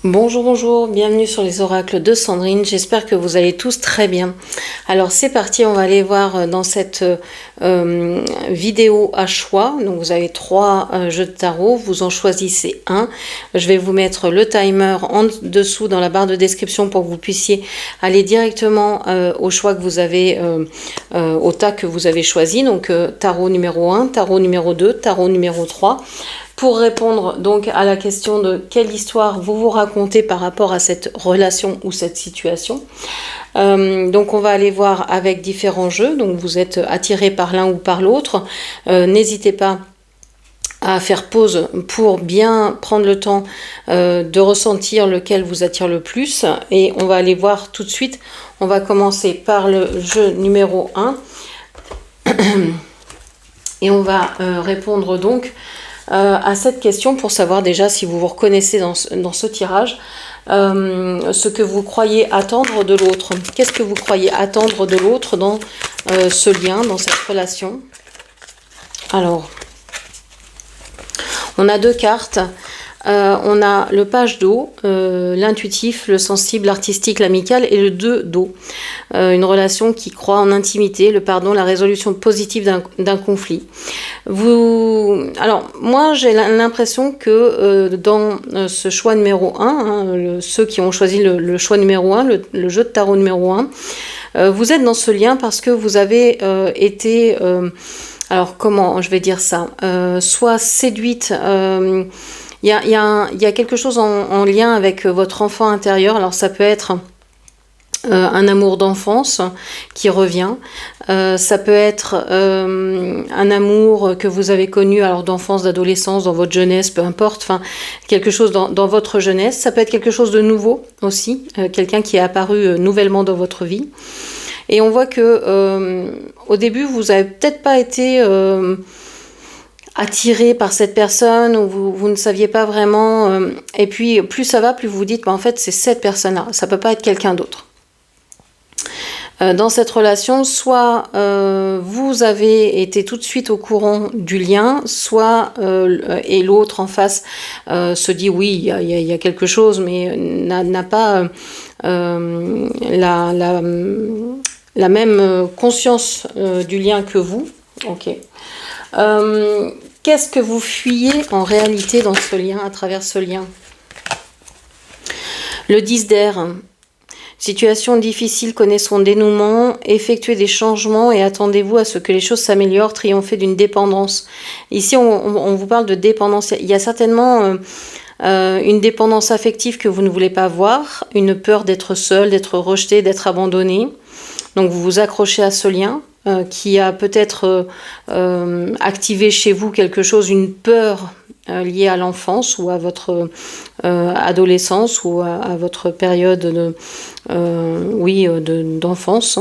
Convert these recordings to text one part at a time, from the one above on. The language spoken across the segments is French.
Bonjour, bonjour, bienvenue sur les oracles de Sandrine, j'espère que vous allez tous très bien. Alors c'est parti, on va aller voir dans cette vidéo à choix. Donc vous avez trois jeux de tarot, vous en choisissez un. Je vais vous mettre le timer en dessous dans la barre de description pour que vous puissiez aller directement au choix que vous avez, au tas que vous avez choisi. Donc tarot numéro 1, tarot numéro 2, tarot numéro 3. Pour répondre donc à la question de quelle histoire vous vous racontez par rapport à cette relation ou cette situation. Donc on va aller voir avec différents jeux, donc vous êtes attiré par l'un ou par l'autre. N'hésitez pas à faire pause pour bien prendre le temps de ressentir lequel vous attire le plus. Et on va aller voir tout de suite. On va commencer par le jeu numéro 1. Et on va répondre donc à cette question pour savoir déjà si vous vous reconnaissez dans ce tirage, ce que vous croyez attendre de l'autre. Qu'est-ce que vous croyez attendre de l'autre dans ce lien, dans cette relation? Alors, on a deux cartes. On a le page d'eau, l'intuitif, le sensible, l'artistique, l'amical et le 2 d'eau. Une relation qui croit en intimité, le pardon, la résolution positive d'un conflit. Alors, moi j'ai l'impression que dans ce choix numéro 1, ceux qui ont choisi le choix numéro 1, le jeu de tarot numéro 1, vous êtes dans ce lien parce que vous avez été... alors comment je vais dire ça, soit séduite... Il y a quelque chose en lien avec votre enfant intérieur. Alors ça peut être un amour d'enfance qui revient. Ça peut être un amour que vous avez connu, alors d'enfance, d'adolescence, dans votre jeunesse, peu importe. Enfin, quelque chose dans votre jeunesse. Ça peut être quelque chose de nouveau aussi, quelqu'un qui est apparu nouvellement dans votre vie. Et on voit que au début, vous n'avez peut-être pas été... attiré par cette personne ou vous ne saviez pas vraiment et puis plus ça va, plus vous vous dites en fait c'est cette personne-là, ça peut pas être quelqu'un d'autre. Dans cette relation, soit vous avez été tout de suite au courant du lien, soit et l'autre en face se dit oui, il y a quelque chose, mais n'a pas la même conscience du lien que vous. Ok. Qu'est-ce que vous fuyez en réalité dans ce lien, à travers ce lien? Le 10 d'air. Situation difficile connaît son dénouement. Effectuez des changements et attendez-vous à ce que les choses s'améliorent. Triompher d'une dépendance. Ici, on vous parle de dépendance. Il y a certainement une dépendance affective que vous ne voulez pas voir. Une peur d'être seul, d'être rejeté, d'être abandonné. Donc vous vous accrochez à ce lien. Qui a peut-être activé chez vous quelque chose, une peur liée à l'enfance ou à votre adolescence ou à votre période d'enfance.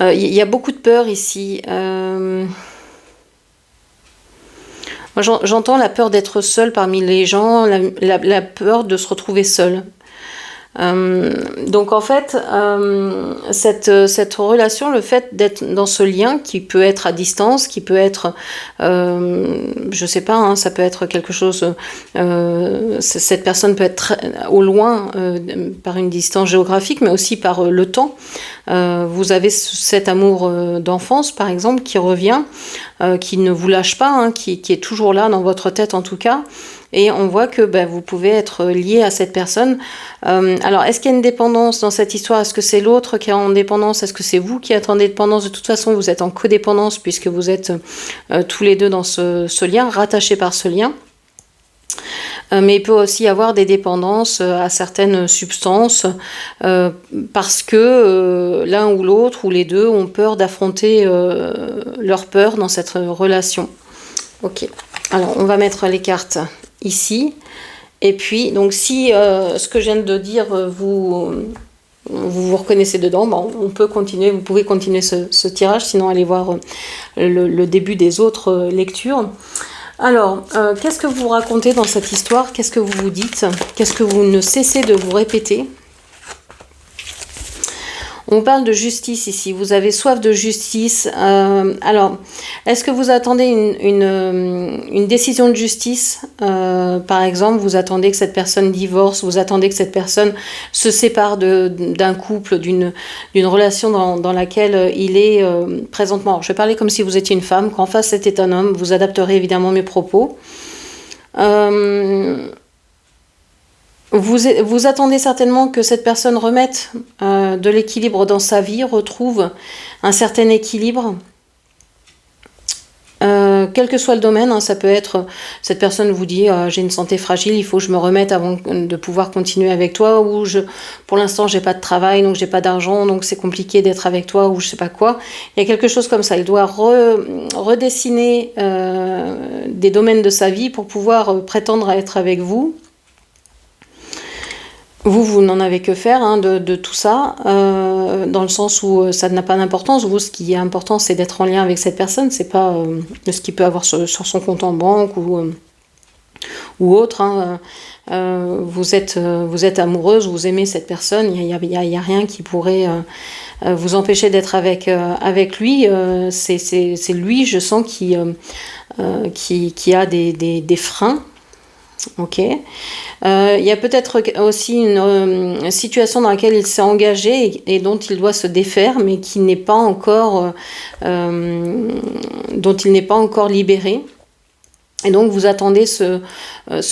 Il y a beaucoup de peur ici. Moi, j'entends la peur d'être seul parmi les gens, la peur de se retrouver seul. Donc en fait, cette relation, le fait d'être dans ce lien qui peut être à distance, qui peut être, je sais pas, hein, ça peut être quelque chose, cette personne peut être au loin par une distance géographique, mais aussi par le temps. Vous avez cet amour d'enfance, par exemple, qui revient, qui ne vous lâche pas, hein, qui est toujours là dans votre tête en tout cas. Et on voit que vous pouvez être lié à cette personne. Alors, est-ce qu'il y a une dépendance dans cette histoire? Est-ce que c'est l'autre qui est en dépendance? Est-ce que c'est vous qui êtes en dépendance? De toute façon, vous êtes en codépendance puisque vous êtes tous les deux dans ce lien, rattachés par ce lien. Mais il peut aussi y avoir des dépendances à certaines substances parce que l'un ou l'autre ou les deux ont peur d'affronter leur peur dans cette relation. Ok, alors on va mettre les cartes ici. Et puis, donc si ce que je viens de dire, vous reconnaissez dedans, on peut continuer, vous pouvez continuer ce tirage, sinon allez voir le début des autres lectures. Alors, qu'est-ce que vous racontez dans cette histoire? Qu'est-ce que vous vous dites? Qu'est-ce que vous ne cessez de vous répéter? On parle de justice ici, vous avez soif de justice. Alors, est-ce que vous attendez une décision de justice? Par exemple, vous attendez que cette personne divorce, vous attendez que cette personne se sépare d'un couple, d'une relation dans laquelle il est présentement. Alors, je vais parler comme si vous étiez une femme, qu'en face c'était un homme, vous adapterez évidemment mes propos. Vous attendez certainement que cette personne remette de l'équilibre dans sa vie, retrouve un certain équilibre, quel que soit le domaine. Ça peut être, cette personne vous dit j'ai une santé fragile, il faut que je me remette avant de pouvoir continuer avec toi, ou pour l'instant j'ai pas de travail, donc j'ai pas d'argent, donc c'est compliqué d'être avec toi, ou je sais pas quoi. Il y a quelque chose comme ça, il doit redessiner des domaines de sa vie pour pouvoir prétendre à être avec vous. Vous n'en avez que faire de tout ça, dans le sens où ça n'a pas d'importance. Vous, ce qui est important, c'est d'être en lien avec cette personne, c'est pas ce qu'il peut avoir sur son compte en banque ou autre. Vous êtes amoureuse, vous aimez cette personne, il y a rien qui pourrait vous empêcher d'être avec lui. C'est lui, je sens, qui a des freins. Ok. Il y a peut-être aussi une situation dans laquelle il s'est engagé et dont il doit se défaire, mais qui n'est pas encore, dont il n'est pas encore libéré. Et donc vous attendez ce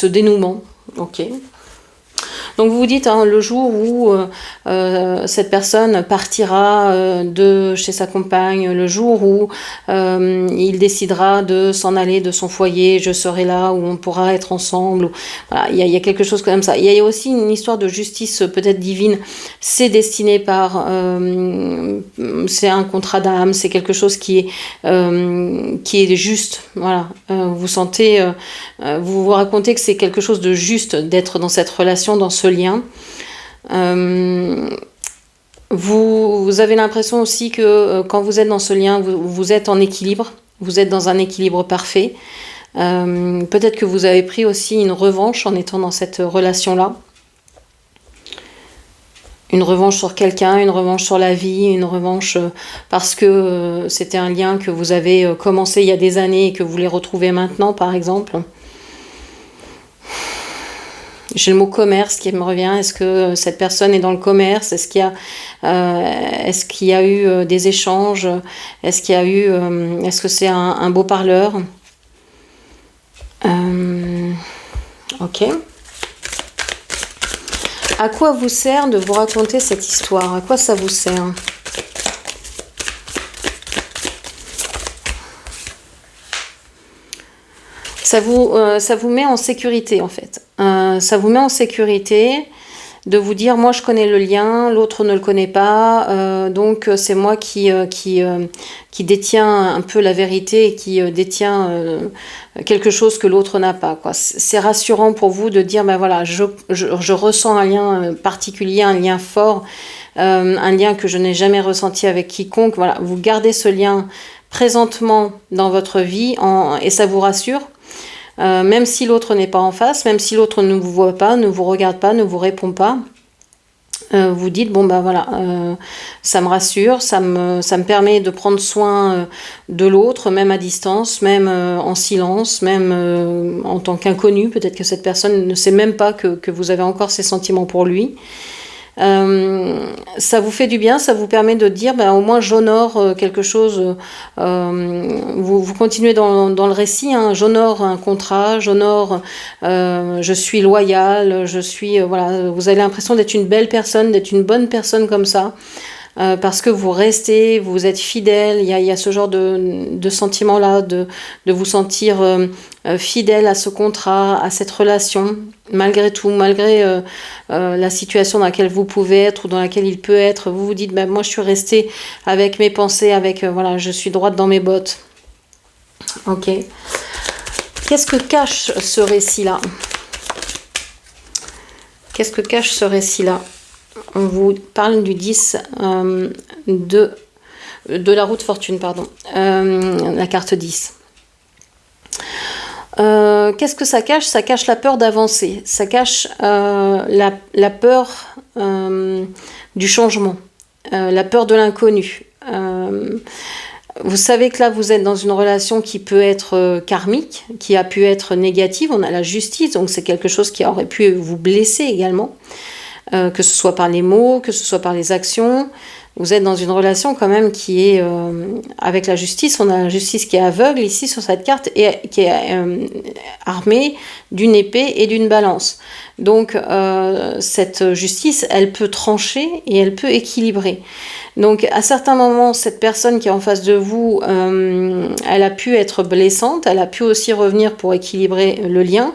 dénouement. Ok. Donc vous vous dites, le jour où cette personne partira de chez sa compagne, le jour où il décidera de s'en aller de son foyer, je serai là, où on pourra être ensemble. Voilà, il y a quelque chose comme ça. Il y a aussi une histoire de justice peut-être divine. C'est destiné c'est un contrat d'âme, c'est quelque chose qui est juste. Voilà, vous sentez, vous vous racontez que c'est quelque chose de juste d'être dans cette relation, dans ce lien. Vous avez l'impression aussi que quand vous êtes dans ce lien, vous êtes en équilibre, vous êtes dans un équilibre parfait. Peut-être que vous avez pris aussi une revanche en étant dans cette relation-là. Une revanche sur quelqu'un, une revanche sur la vie, une revanche parce que c'était un lien que vous avez commencé il y a des années et que vous voulez retrouver maintenant, par exemple. J'ai le mot commerce qui me revient. Est-ce que cette personne est dans le commerce? Est-ce qu'il y a eu des échanges? Est-ce que c'est un beau parleur? Ok. À quoi vous sert de vous raconter cette histoire? À quoi ça vous sert? Ça vous met en sécurité, en fait. Ça vous met en sécurité de vous dire, moi je connais le lien, l'autre ne le connaît pas, donc c'est moi qui détient un peu la vérité et qui détient quelque chose que l'autre n'a pas, quoi. C'est rassurant pour vous de dire, ben voilà, je ressens un lien particulier, un lien fort, un lien que je n'ai jamais ressenti avec quiconque. Voilà, vous gardez ce lien présentement dans votre vie et ça vous rassure. Même si l'autre n'est pas en face, même si l'autre ne vous voit pas, ne vous regarde pas, ne vous répond pas, vous dites, bon ben voilà, ça me rassure, ça me permet de prendre soin de l'autre, même à distance, même en silence, même en tant qu'inconnu. Peut-être que cette personne ne sait même pas que vous avez encore ces sentiments pour lui. Ça vous fait du bien, ça vous permet de dire, ben, au moins j'honore quelque chose. Vous continuez dans le récit, j'honore un contrat, j'honore, je suis loyale, voilà, vous avez l'impression d'être une belle personne, d'être une bonne personne comme ça. Parce que vous êtes fidèle, il y a ce genre de sentiment-là, de vous sentir fidèle à ce contrat, à cette relation, malgré tout, malgré la situation dans laquelle vous pouvez être ou dans laquelle il peut être. Vous vous dites, ben, moi je suis restée avec mes pensées, voilà, je suis droite dans mes bottes. Ok. Qu'est-ce que cache ce récit-là? Qu'est-ce que cache ce récit-là? On vous parle du 10 de la roue de fortune, pardon. La carte 10. Qu'est-ce que ça cache? Ça cache la peur d'avancer. Ça cache la peur du changement. la peur de l'inconnu. Vous savez que là, vous êtes dans une relation qui peut être karmique, qui a pu être négative. On a la justice, donc c'est quelque chose qui aurait pu vous blesser également, que ce soit par les mots, que ce soit par les actions. Vous êtes dans une relation quand même qui est avec la justice. On a la justice qui est aveugle ici sur cette carte et qui est armée d'une épée et d'une balance. Donc cette justice, elle peut trancher et elle peut équilibrer. Donc à certains moments, cette personne qui est en face de vous, elle a pu être blessante, elle a pu aussi revenir pour équilibrer le lien,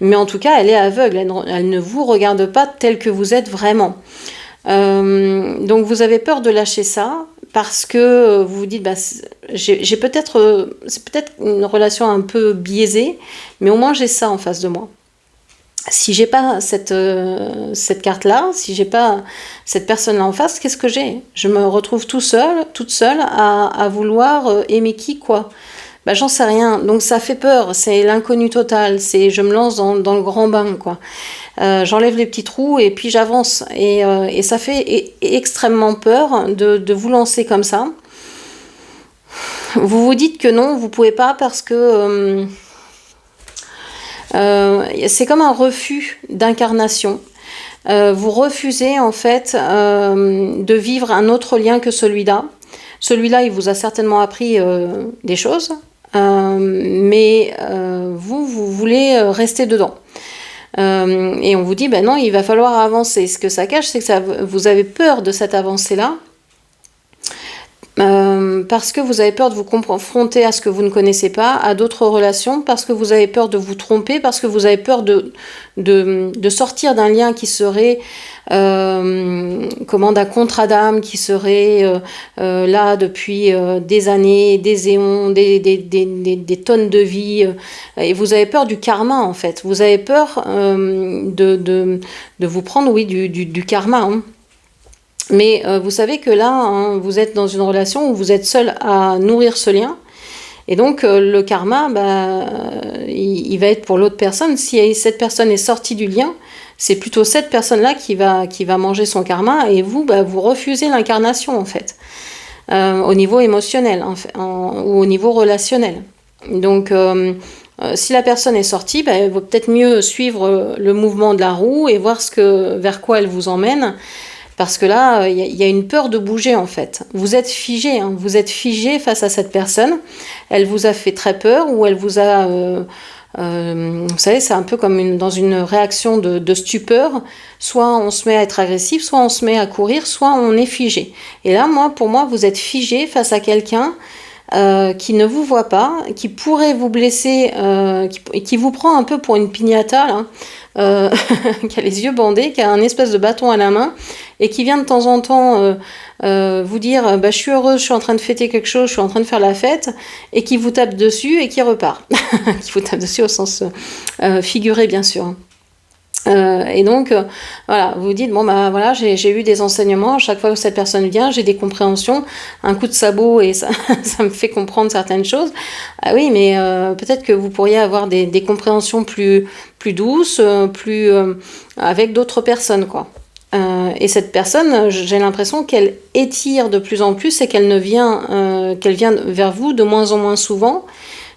mais en tout cas, elle est aveugle, elle ne vous regarde pas tel que vous êtes vraiment. Donc vous avez peur de lâcher ça parce que vous vous dites j'ai peut-être c'est peut-être une relation un peu biaisée, mais au moins j'ai ça en face de moi. Si j'ai pas cette carte là, si j'ai pas cette personne là en face, qu'est-ce que j'ai? Je me retrouve toute seule à vouloir aimer qui quoi. J'en sais rien, donc ça fait peur, c'est l'inconnu total, c'est je me lance dans le grand bain quoi. J'enlève les petits trous et puis j'avance et ça fait extrêmement peur de vous lancer comme ça. Vous vous dites que non, vous pouvez pas parce que c'est comme un refus d'incarnation. Vous refusez en fait de vivre un autre lien que celui-là. Celui-là, il vous a certainement appris des choses, mais vous voulez rester dedans. Et on vous dit, non, il va falloir avancer. Ce que ça cache, c'est que vous avez peur de cette avancée-là, parce que vous avez peur de vous confronter à ce que vous ne connaissez pas, à d'autres relations, parce que vous avez peur de vous tromper, parce que vous avez peur de sortir d'un lien qui serait d'un contrat d'âme qui serait là depuis des années, des éons, des tonnes de vie, et vous avez peur du karma en fait. Vous avez peur de vous prendre du karma. Hein. Mais vous savez que là, hein, vous êtes dans une relation où vous êtes seul à nourrir ce lien. Et donc, le karma, il va être pour l'autre personne. Si cette personne est sortie du lien, c'est plutôt cette personne-là qui va manger son karma. Et vous, vous refusez l'incarnation, en fait. Au niveau émotionnel ou au niveau relationnel. Donc, si la personne est sortie, il vaut peut-être mieux suivre le mouvement de la roue et voir vers quoi elle vous emmène. Parce que là, il y a une peur de bouger en fait. Vous êtes figé, hein, vous êtes figé face à cette personne. Elle vous a fait très peur ou elle vous a... vous savez, c'est un peu comme dans une réaction de stupeur. Soit on se met à être agressif, soit on se met à courir, soit on est figé. Et là, pour moi, vous êtes figé face à quelqu'un qui ne vous voit pas, qui pourrait vous blesser, qui vous prend un peu pour une piñata, là, qui a les yeux bandés, qui a un espèce de bâton à la main, et qui vient de temps en temps vous dire je suis heureuse, je suis en train de fêter quelque chose, je suis en train de faire la fête, et qui vous tape dessus et qui repart. Qui vous tape dessus au sens figuré, bien sûr. Et donc, voilà, vous vous dites, voilà, j'ai eu des enseignements, à chaque fois que cette personne vient, j'ai des compréhensions, un coup de sabot et ça me fait comprendre certaines choses. Ah oui, mais peut-être que vous pourriez avoir des compréhensions plus douces, avec d'autres personnes, quoi. Et cette personne, j'ai l'impression qu'elle étire de plus en plus et qu'elle vient vers vous de moins en moins souvent,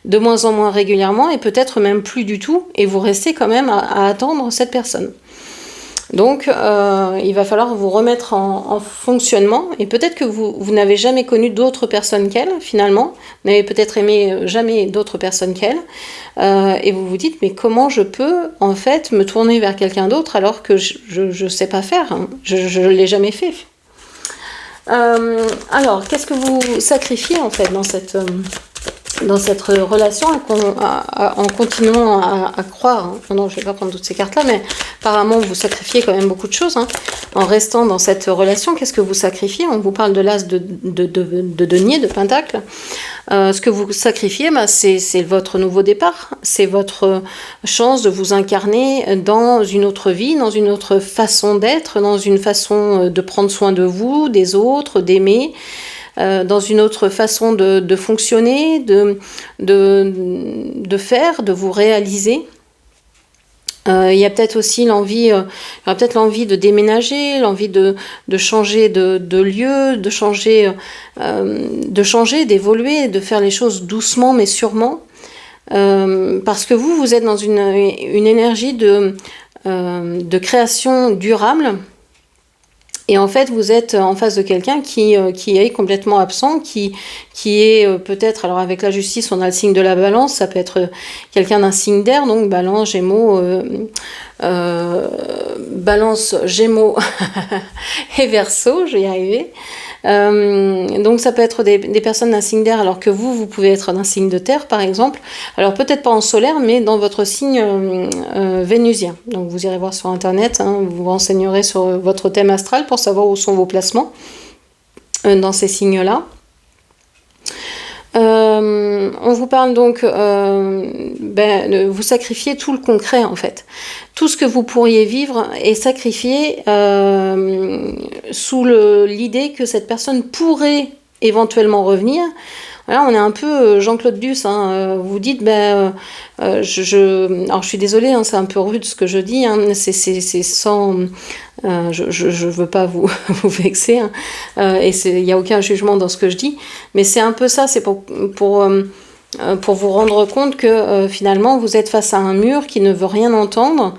de moins en moins régulièrement et peut-être même plus du tout, et vous restez quand même à attendre cette personne. Donc il va falloir vous remettre en fonctionnement, et peut-être que vous n'avez jamais connu d'autres personnes qu'elle finalement, vous n'avez peut-être aimé jamais d'autres personnes qu'elle, et vous vous dites mais comment je peux en fait me tourner vers quelqu'un d'autre alors que je sais pas faire, hein. Je l'ai jamais fait. Alors qu'est-ce que vous sacrifiez en fait dans cette relation en continuant à croire, hein. Non, je ne vais pas prendre toutes ces cartes-là, mais apparemment vous sacrifiez quand même beaucoup de choses, hein. En restant dans cette relation, qu'est-ce que vous sacrifiez? On vous parle de l'as de denier, de pentacle. Ce que vous sacrifiez, c'est votre nouveau départ, c'est votre chance de vous incarner dans une autre vie, dans une autre façon d'être, dans une façon de prendre soin de vous, des autres, d'aimer. Dans une autre façon de fonctionner, de faire, de vous réaliser. Il y a peut-être aussi l'envie, il y aura peut-être l'envie de déménager, l'envie de changer de lieu, de changer, d'évoluer, de faire les choses doucement mais sûrement. Parce que vous êtes dans une énergie de création durable. Et en fait, vous êtes en face de quelqu'un qui est complètement absent, qui est peut-être, alors avec la justice, on a le signe de la balance, ça peut être quelqu'un d'un signe d'air, donc balance, gémeaux, balance, gémeaux et verseau, je vais y arriver. Donc ça peut être des personnes d'un signe d'air, alors que vous pouvez être d'un signe de terre, par exemple. Alors peut-être pas en solaire, mais dans votre signe vénusien. Donc vous irez voir sur Internet, hein, vous vous renseignerez sur votre thème astral pour savoir où sont vos placements dans ces signes-là. On vous parle donc de vous sacrifier tout le concret en fait. Tout ce que vous pourriez vivre est sacrifié sous l'idée que cette personne pourrait éventuellement revenir. Voilà, on est un peu Jean-Claude Duss, hein, vous dites, alors je suis désolée, hein, c'est un peu rude ce que je dis, hein, c'est sans, je veux pas vous, vous vexer, hein, et il n'y a aucun jugement dans ce que je dis, mais c'est un peu ça, c'est pour vous rendre compte que finalement vous êtes face à un mur qui ne veut rien entendre,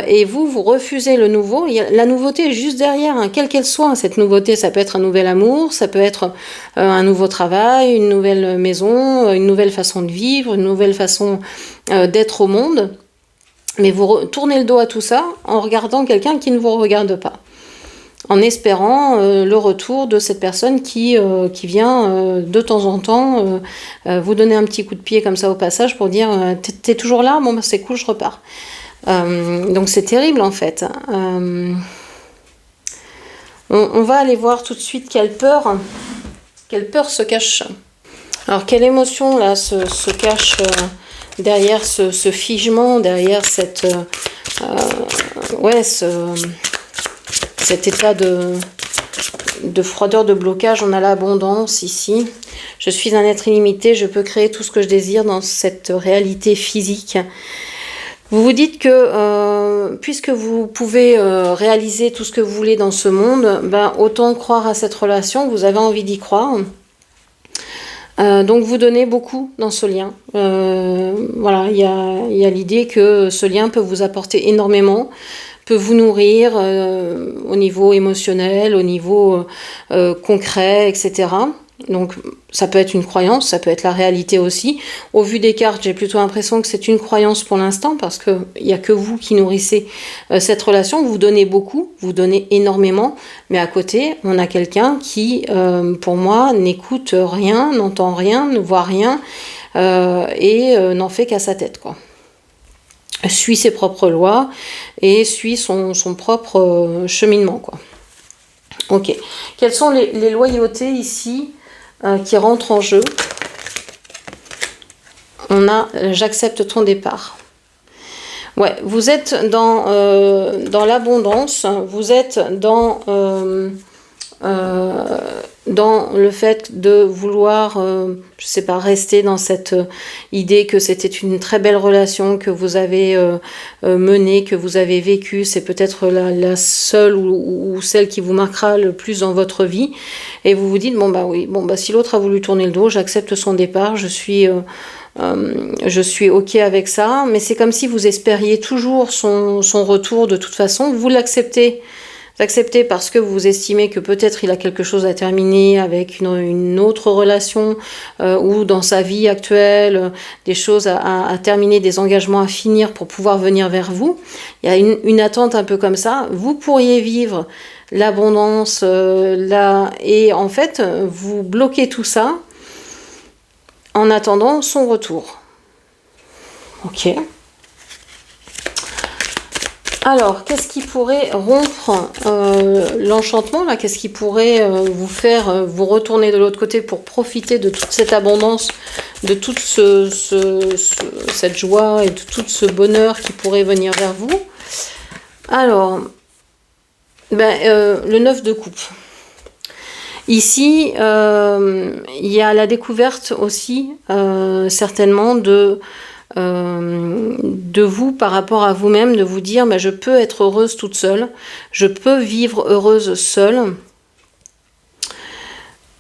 et vous refusez le nouveau. La nouveauté est juste derrière, hein, quelle qu'elle soit. Cette nouveauté, ça peut être un nouvel amour, ça peut être un nouveau travail, une nouvelle maison, une nouvelle façon de vivre, une nouvelle façon d'être au monde. Mais vous tournez le dos à tout ça en regardant quelqu'un qui ne vous regarde pas, en espérant le retour de cette personne qui vient de temps en temps vous donner un petit coup de pied comme ça au passage pour dire t'es toujours là, bon bah, c'est cool, je repars. Donc c'est terrible en fait. On va aller voir tout de suite quelle peur se cache. Alors quelle émotion là se cache derrière ce figement, derrière cet état de froideur, de blocage. On a l'abondance ici. Je suis un être illimité, je peux créer tout ce que je désire dans cette réalité physique. Vous vous dites que puisque vous pouvez réaliser tout ce que vous voulez dans ce monde, autant croire à cette relation, vous avez envie d'y croire. Donc vous donnez beaucoup dans ce lien. Voilà, il y a l'idée que ce lien peut vous apporter énormément, peut vous nourrir au niveau émotionnel, au niveau concret, etc. Donc ça peut être une croyance, ça peut être la réalité aussi. Au vu des cartes, j'ai plutôt l'impression que c'est une croyance pour l'instant parce qu'il n'y a que vous qui nourrissez cette relation. Vous donnez beaucoup, vous donnez énormément, mais à côté, on a quelqu'un qui, pour moi, n'écoute rien, n'entend rien, ne voit rien et n'en fait qu'à sa tête, quoi. Suit ses propres lois et suit son propre cheminement, quoi. Ok. Quelles sont les loyautés ici qui rentrent en jeu? On a j'accepte ton départ. Ouais, vous êtes dans l'abondance, vous êtes dans le fait de vouloir, je sais pas, rester dans cette idée que c'était une très belle relation que vous avez menée, que vous avez vécue. C'est peut-être la seule ou celle qui vous marquera le plus dans votre vie. Et vous vous dites, si l'autre a voulu tourner le dos, j'accepte son départ, je suis ok avec ça. Mais c'est comme si vous espériez toujours son retour de toute façon. Vous l'acceptez. Vous acceptez parce que vous estimez que peut-être il a quelque chose à terminer avec une autre relation ou dans sa vie actuelle, des choses à terminer, des engagements à finir pour pouvoir venir vers vous. Il y a une attente un peu comme ça. Vous pourriez vivre l'abondance et en fait, vous bloquez tout ça en attendant son retour. Ok. Alors, qu'est-ce qui pourrait rompre l'enchantement là? Qu'est-ce qui pourrait vous faire vous retourner de l'autre côté pour profiter de toute cette abondance, de toute cette joie et de tout ce bonheur qui pourrait venir vers vous? Alors, le 9 de coupe. Ici, il y a la découverte aussi, certainement, de vous par rapport à vous-même, de vous dire je peux être heureuse toute seule, je peux vivre heureuse seule.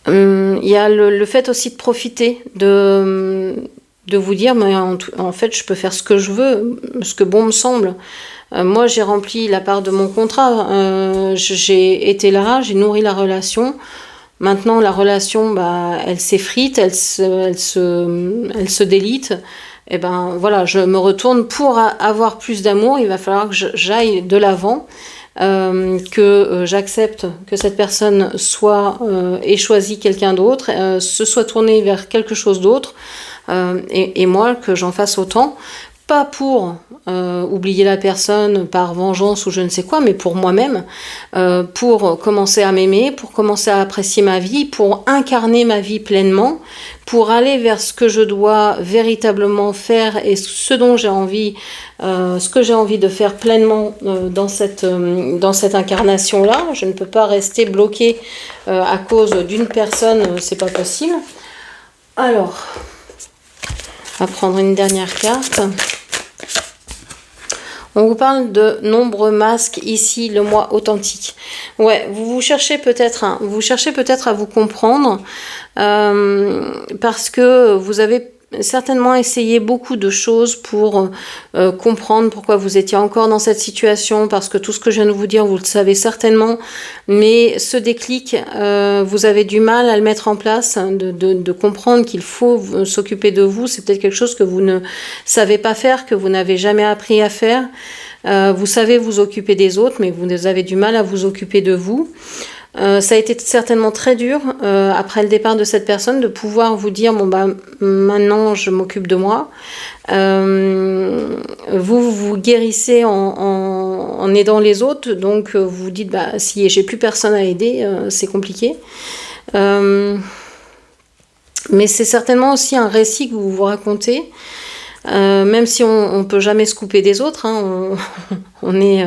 Il y a le fait aussi de profiter, de vous dire en fait je peux faire ce que je veux, ce que bon me semble. Moi j'ai rempli la part de mon contrat, j'ai été là, j'ai nourri la relation. Maintenant la relation elle s'effrite, elle se délite. Et voilà, je me retourne pour avoir plus d'amour. Il va falloir que j'aille de l'avant. Que j'accepte que cette personne ait choisi quelqu'un d'autre, se soit tournée vers quelque chose d'autre, et moi que j'en fasse autant, pas pour oublier la personne par vengeance ou je ne sais quoi, mais pour moi-même, pour commencer à m'aimer, pour commencer à apprécier ma vie, pour incarner ma vie pleinement, pour aller vers ce que je dois véritablement faire et ce dont j'ai envie, ce que j'ai envie de faire pleinement dans cette incarnation-là. Je ne peux pas rester bloquée à cause d'une personne, c'est pas possible. Alors, on va prendre une dernière carte. On vous parle de nombreux masques ici, le mois authentique. Ouais, vous cherchez peut-être à vous comprendre parce que vous avez certainement essayé beaucoup de choses pour comprendre pourquoi vous étiez encore dans cette situation, parce que tout ce que je viens de vous dire, vous le savez certainement, mais ce déclic, vous avez du mal à le mettre en place, de comprendre qu'il faut s'occuper de vous. C'est peut-être quelque chose que vous ne savez pas faire, que vous n'avez jamais appris à faire. Vous savez vous occuper des autres, mais vous avez du mal à vous occuper de vous. Ça a été certainement très dur après le départ de cette personne de pouvoir vous dire maintenant je m'occupe de moi. Vous guérissez en aidant les autres, donc vous vous dites si j'ai plus personne à aider, c'est compliqué. Mais c'est certainement aussi un récit que vous vous racontez. Même si on peut jamais se couper des autres, on est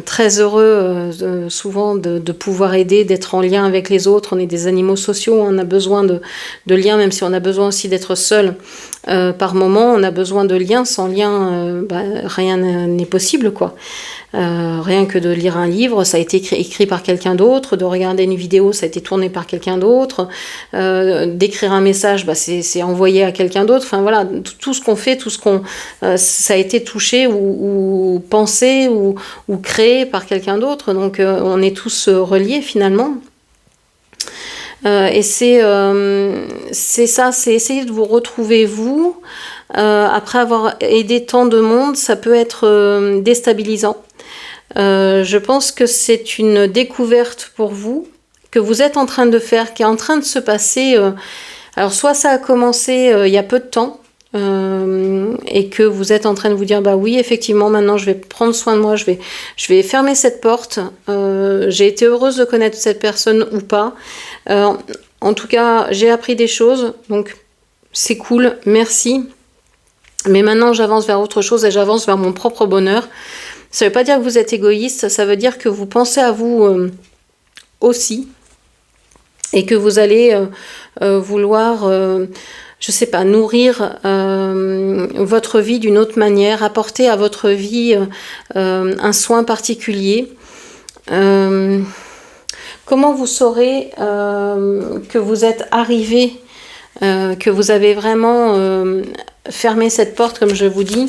très heureux souvent de pouvoir aider, d'être en lien avec les autres. On est des animaux sociaux, on a besoin de liens, même si on a besoin aussi d'être seul par moment. On a besoin de liens, sans lien, rien n'est possible, quoi. Rien que de lire un livre, ça a été écrit par quelqu'un d'autre, de regarder une vidéo, ça a été tourné par quelqu'un d'autre, d'écrire un message, c'est envoyé à quelqu'un d'autre. Enfin voilà, tout ce qu'on fait, ça a été touché ou pensé ou créé par quelqu'un d'autre. Donc on est tous reliés finalement. Et c'est ça, c'est essayer de vous retrouver vous. Après avoir aidé tant de monde, ça peut être déstabilisant. Je pense que c'est une découverte pour vous, que vous êtes en train de faire, qui est en train de se passer. Alors soit ça a commencé il y a peu de temps, et que vous êtes en train de vous dire oui effectivement maintenant je vais prendre soin de moi, je vais fermer cette porte, j'ai été heureuse de connaître cette personne ou pas, en tout cas j'ai appris des choses, donc c'est cool, merci, mais maintenant j'avance vers autre chose et j'avance vers mon propre bonheur. Ça veut pas dire que vous êtes égoïste, ça veut dire que vous pensez à vous aussi, et que vous allez vouloir je sais pas, nourrir votre vie d'une autre manière, apporter à votre vie un soin particulier. Comment vous saurez que vous êtes arrivé, que vous avez vraiment fermé cette porte, comme je vous dis?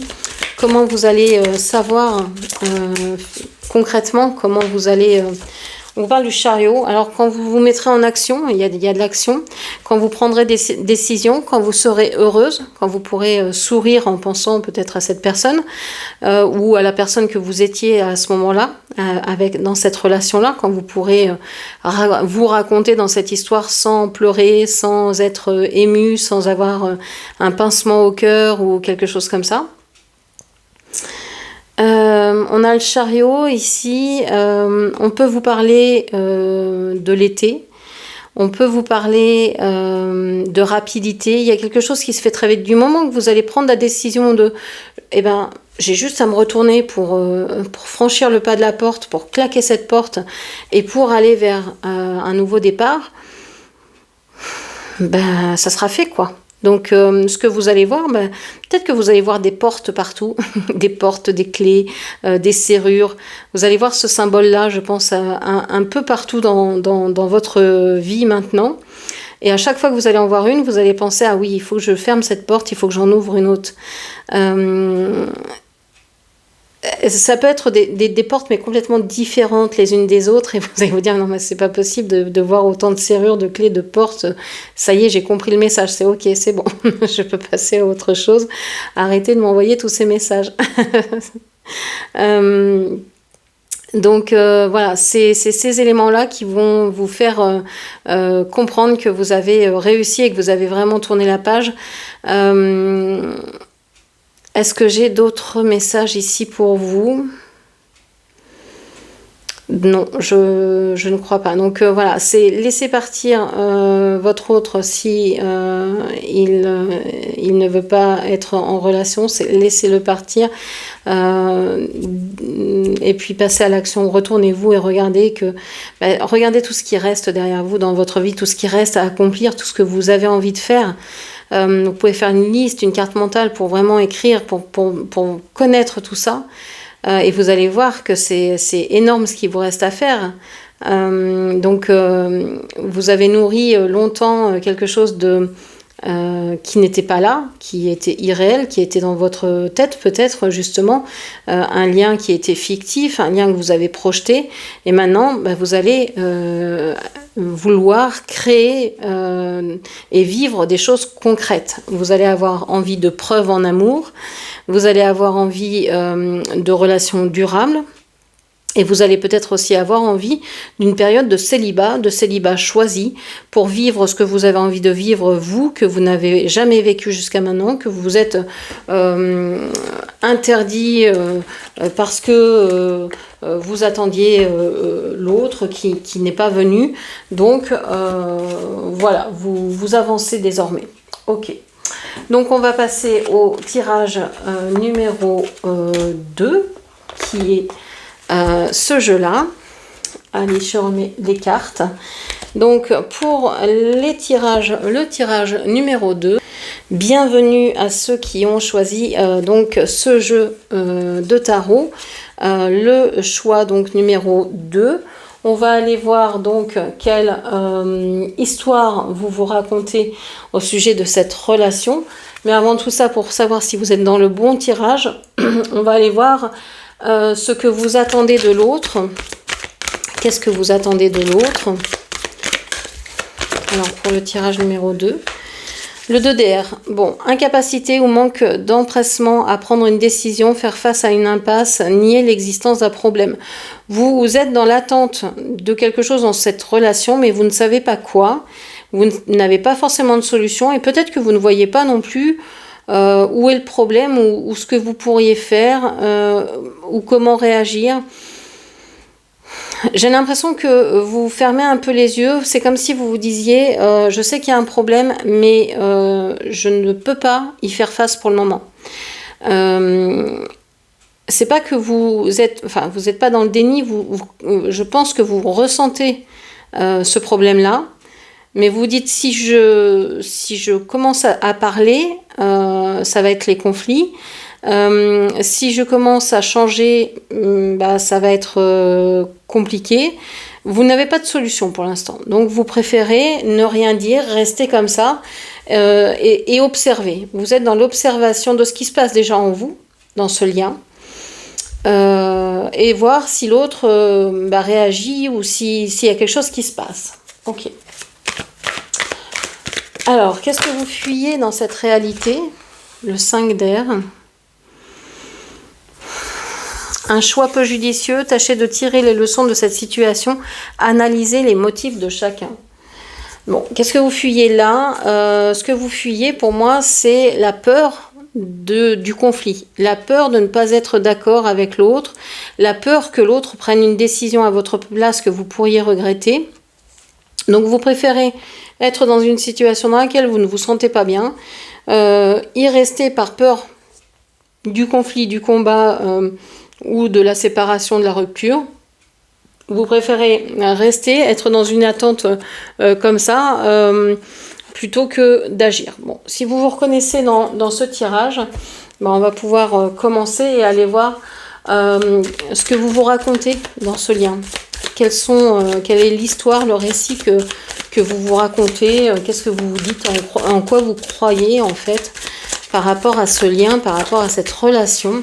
Comment vous allez savoir concrètement, comment vous allez... On parle du chariot. Alors, quand vous vous mettrez en action, il y a de l'action. Quand vous prendrez des décisions, quand vous serez heureuse, quand vous pourrez sourire en pensant peut-être à cette personne ou à la personne que vous étiez à ce moment-là, dans cette relation-là, quand vous pourrez vous raconter dans cette histoire sans pleurer, sans être ému, sans avoir un pincement au cœur ou quelque chose comme ça. On a le chariot ici, on peut vous parler de l'été, on peut vous parler de rapidité, il y a quelque chose qui se fait très vite. Du moment que vous allez prendre la décision de j'ai juste à me retourner pour franchir le pas de la porte, pour claquer cette porte et pour aller vers un nouveau départ, ça sera fait quoi. Donc, ce que vous allez voir, ben, peut-être que vous allez voir des portes partout, des portes, des clés, des serrures. Vous allez voir ce symbole-là, je pense, un peu partout dans votre vie maintenant. Et à chaque fois que vous allez en voir une, vous allez penser, ah oui, il faut que je ferme cette porte, il faut que j'en ouvre une autre. Ça peut être des portes, mais complètement différentes les unes des autres, et vous allez vous dire, non, mais c'est pas possible de voir autant de serrures, de clés, de portes. Ça y est, j'ai compris le message, c'est ok, c'est bon, je peux passer à autre chose. Arrêtez de m'envoyer tous ces messages. Donc voilà, c'est ces éléments-là qui vont vous faire comprendre que vous avez réussi et que vous avez vraiment tourné la page. Est-ce que j'ai d'autres messages ici pour vous? Non, je ne crois pas. Donc voilà, c'est laisser partir votre autre si il ne veut pas être en relation, c'est laissez-le partir et puis passer à l'action. Retournez-vous et regardez regardez tout ce qui reste derrière vous dans votre vie, tout ce qui reste à accomplir, tout ce que vous avez envie de faire. Vous pouvez faire une liste, une carte mentale pour vraiment écrire, pour connaître tout ça. Et vous allez voir que c'est énorme ce qu'il vous reste à faire. Donc, vous avez nourri longtemps quelque chose qui n'était pas là, qui était irréel, qui était dans votre tête peut-être justement, un lien qui était fictif, un lien que vous avez projeté. Et maintenant, vous allez vouloir créer et vivre des choses concrètes. Vous allez avoir envie de preuves en amour. Vous allez avoir envie de relations durables et vous allez peut-être aussi avoir envie d'une période de célibat choisi pour vivre ce que vous avez envie de vivre vous, que vous n'avez jamais vécu jusqu'à maintenant, que vous vous êtes interdit parce que vous attendiez l'autre qui n'est pas venu. Donc voilà, vous avancez désormais. Ok. Donc on va passer au tirage numéro 2 qui est ce jeu-là. Allez, je remets les cartes. Donc pour le tirage numéro 2, bienvenue à ceux qui ont choisi donc ce jeu de tarot, le choix donc numéro 2. On va aller voir donc quelle histoire vous racontez au sujet de cette relation. Mais avant tout ça, pour savoir si vous êtes dans le bon tirage, on va aller voir ce que vous attendez de l'autre. Qu'est-ce que vous attendez de l'autre? Alors pour le tirage numéro 2. Le 2DR, bon, incapacité ou manque d'empressement à prendre une décision, faire face à une impasse, nier l'existence d'un problème. Vous êtes dans l'attente de quelque chose dans cette relation, mais vous ne savez pas quoi. Vous n'avez pas forcément de solution et peut-être que vous ne voyez pas non plus où est le problème ou ce que vous pourriez faire ou comment réagir. J'ai l'impression que vous fermez un peu les yeux. C'est comme si vous vous disiez je sais qu'il y a un problème, mais je ne peux pas y faire face pour le moment. C'est pas que vous n'êtes pas dans le déni. Je pense que vous ressentez ce problème-là, mais vous dites si je commence à parler, ça va être les conflits. Si je commence à changer, ça va être compliqué. Vous n'avez pas de solution pour l'instant. Donc vous préférez ne rien dire, rester comme ça et observer. Vous êtes dans l'observation de ce qui se passe déjà en vous, dans ce lien. Et voir si l'autre réagit ou s'il y a quelque chose qui se passe. Ok. Alors, qu'est-ce que vous fuyez dans cette réalité? Le 5 d'air. Un choix peu judicieux, tâchez de tirer les leçons de cette situation, analysez les motifs de chacun. Bon, qu'est-ce que vous fuyez là? Ce que vous fuyez, pour moi, c'est la peur du conflit, la peur de ne pas être d'accord avec l'autre, la peur que l'autre prenne une décision à votre place que vous pourriez regretter. Donc vous préférez être dans une situation dans laquelle vous ne vous sentez pas bien, y rester par peur du conflit, du combat ou de la séparation, de la rupture. Vous préférez rester, être dans une attente comme ça, plutôt que d'agir. Bon, si vous vous reconnaissez dans ce tirage, ben, on va pouvoir commencer et aller voir ce que vous vous racontez dans ce lien. Quelle est l'histoire, le récit que vous vous racontez, qu'est-ce que vous vous dites, en quoi vous croyez en fait par rapport à ce lien, par rapport à cette relation.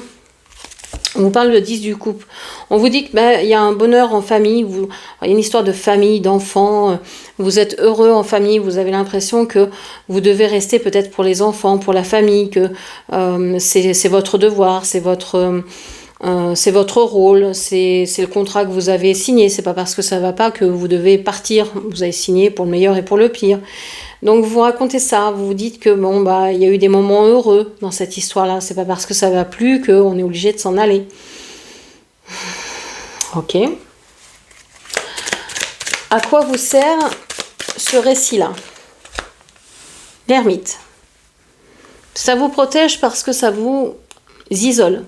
On vous parle de 10 du couple. On vous dit qu'il y a un bonheur en famille, il y a une histoire de famille, d'enfants, vous êtes heureux en famille, vous avez l'impression que vous devez rester peut-être pour les enfants, pour la famille, que c'est votre devoir, c'est votre rôle, c'est le contrat que vous avez signé, c'est pas parce que ça va pas que vous devez partir, vous avez signé pour le meilleur et pour le pire. Donc vous racontez ça, vous vous dites que bon bah il y a eu des moments heureux dans cette histoire-là, c'est pas parce que ça va plus qu'on est obligé de s'en aller. Ok. À quoi vous sert ce récit-là? L'ermite. Ça vous protège parce que ça vous isole.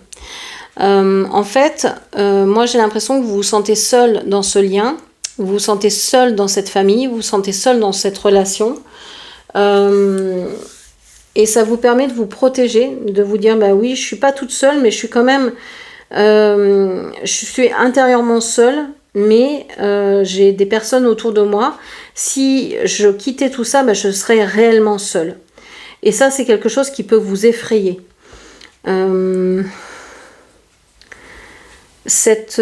En fait, moi j'ai l'impression que vous vous sentez seul dans ce lien, vous vous sentez seul dans cette famille, vous vous sentez seul dans cette relation. Et ça vous permet de vous protéger, de vous dire bah oui, je suis pas toute seule, mais je suis quand même, je suis intérieurement seule, mais j'ai des personnes autour de moi. Si je quittais tout ça, bah, je serais réellement seule. Et ça, c'est quelque chose qui peut vous effrayer. Cette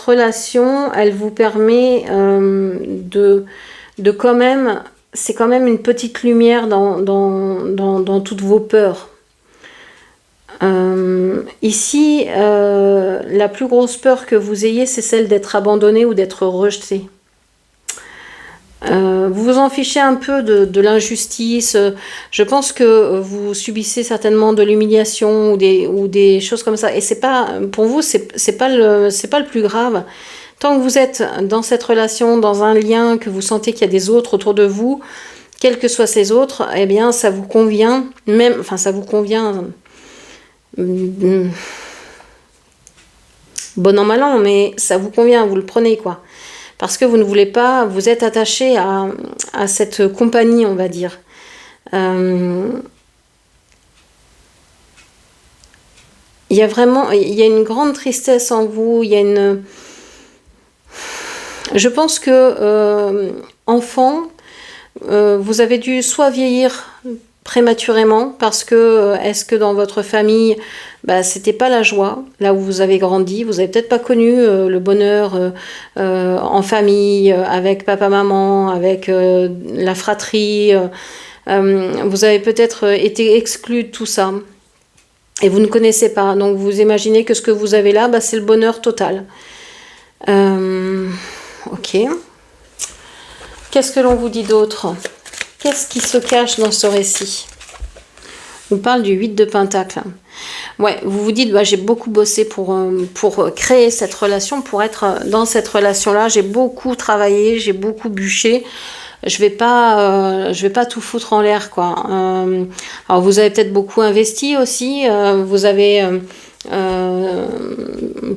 relation, elle vous permet de quand même, c'est quand même une petite lumière dans toutes vos peurs. Ici, la plus grosse peur que vous ayez, c'est celle d'être abandonné ou d'être rejeté. Vous vous en fichez un peu de l'injustice. Je pense que vous subissez certainement de l'humiliation ou des choses comme ça. Et c'est pas, pour vous, c'est pas le plus grave. Tant que vous êtes dans cette relation, dans un lien, que vous sentez qu'il y a des autres autour de vous, quels que soient ces autres, eh bien, ça vous convient. Ça vous convient. Bon an, mal an, mais ça vous convient, vous le prenez, quoi. Parce que vous ne voulez pas, vous êtes attaché à cette compagnie, on va dire. Il y a une grande tristesse en vous, je pense que, enfant, vous avez dû soit vieillir prématurément, parce que est-ce que dans votre famille, c'était pas la joie, là où vous avez grandi, vous avez peut-être pas connu le bonheur en famille, avec papa-maman, avec la fratrie, vous avez peut-être été exclu de tout ça, et vous ne connaissez pas, donc vous imaginez que ce que vous avez là, c'est le bonheur total. Ok. Qu'est-ce que l'on vous dit d'autre ? Qu'est-ce qui se cache dans ce récit ? On parle du 8 de Pentacle. Ouais, vous vous dites, j'ai beaucoup bossé pour créer cette relation, pour être dans cette relation-là. J'ai beaucoup travaillé, j'ai beaucoup bûché. Je vais pas tout foutre en l'air, quoi. Alors vous avez peut-être beaucoup investi aussi. Vous avez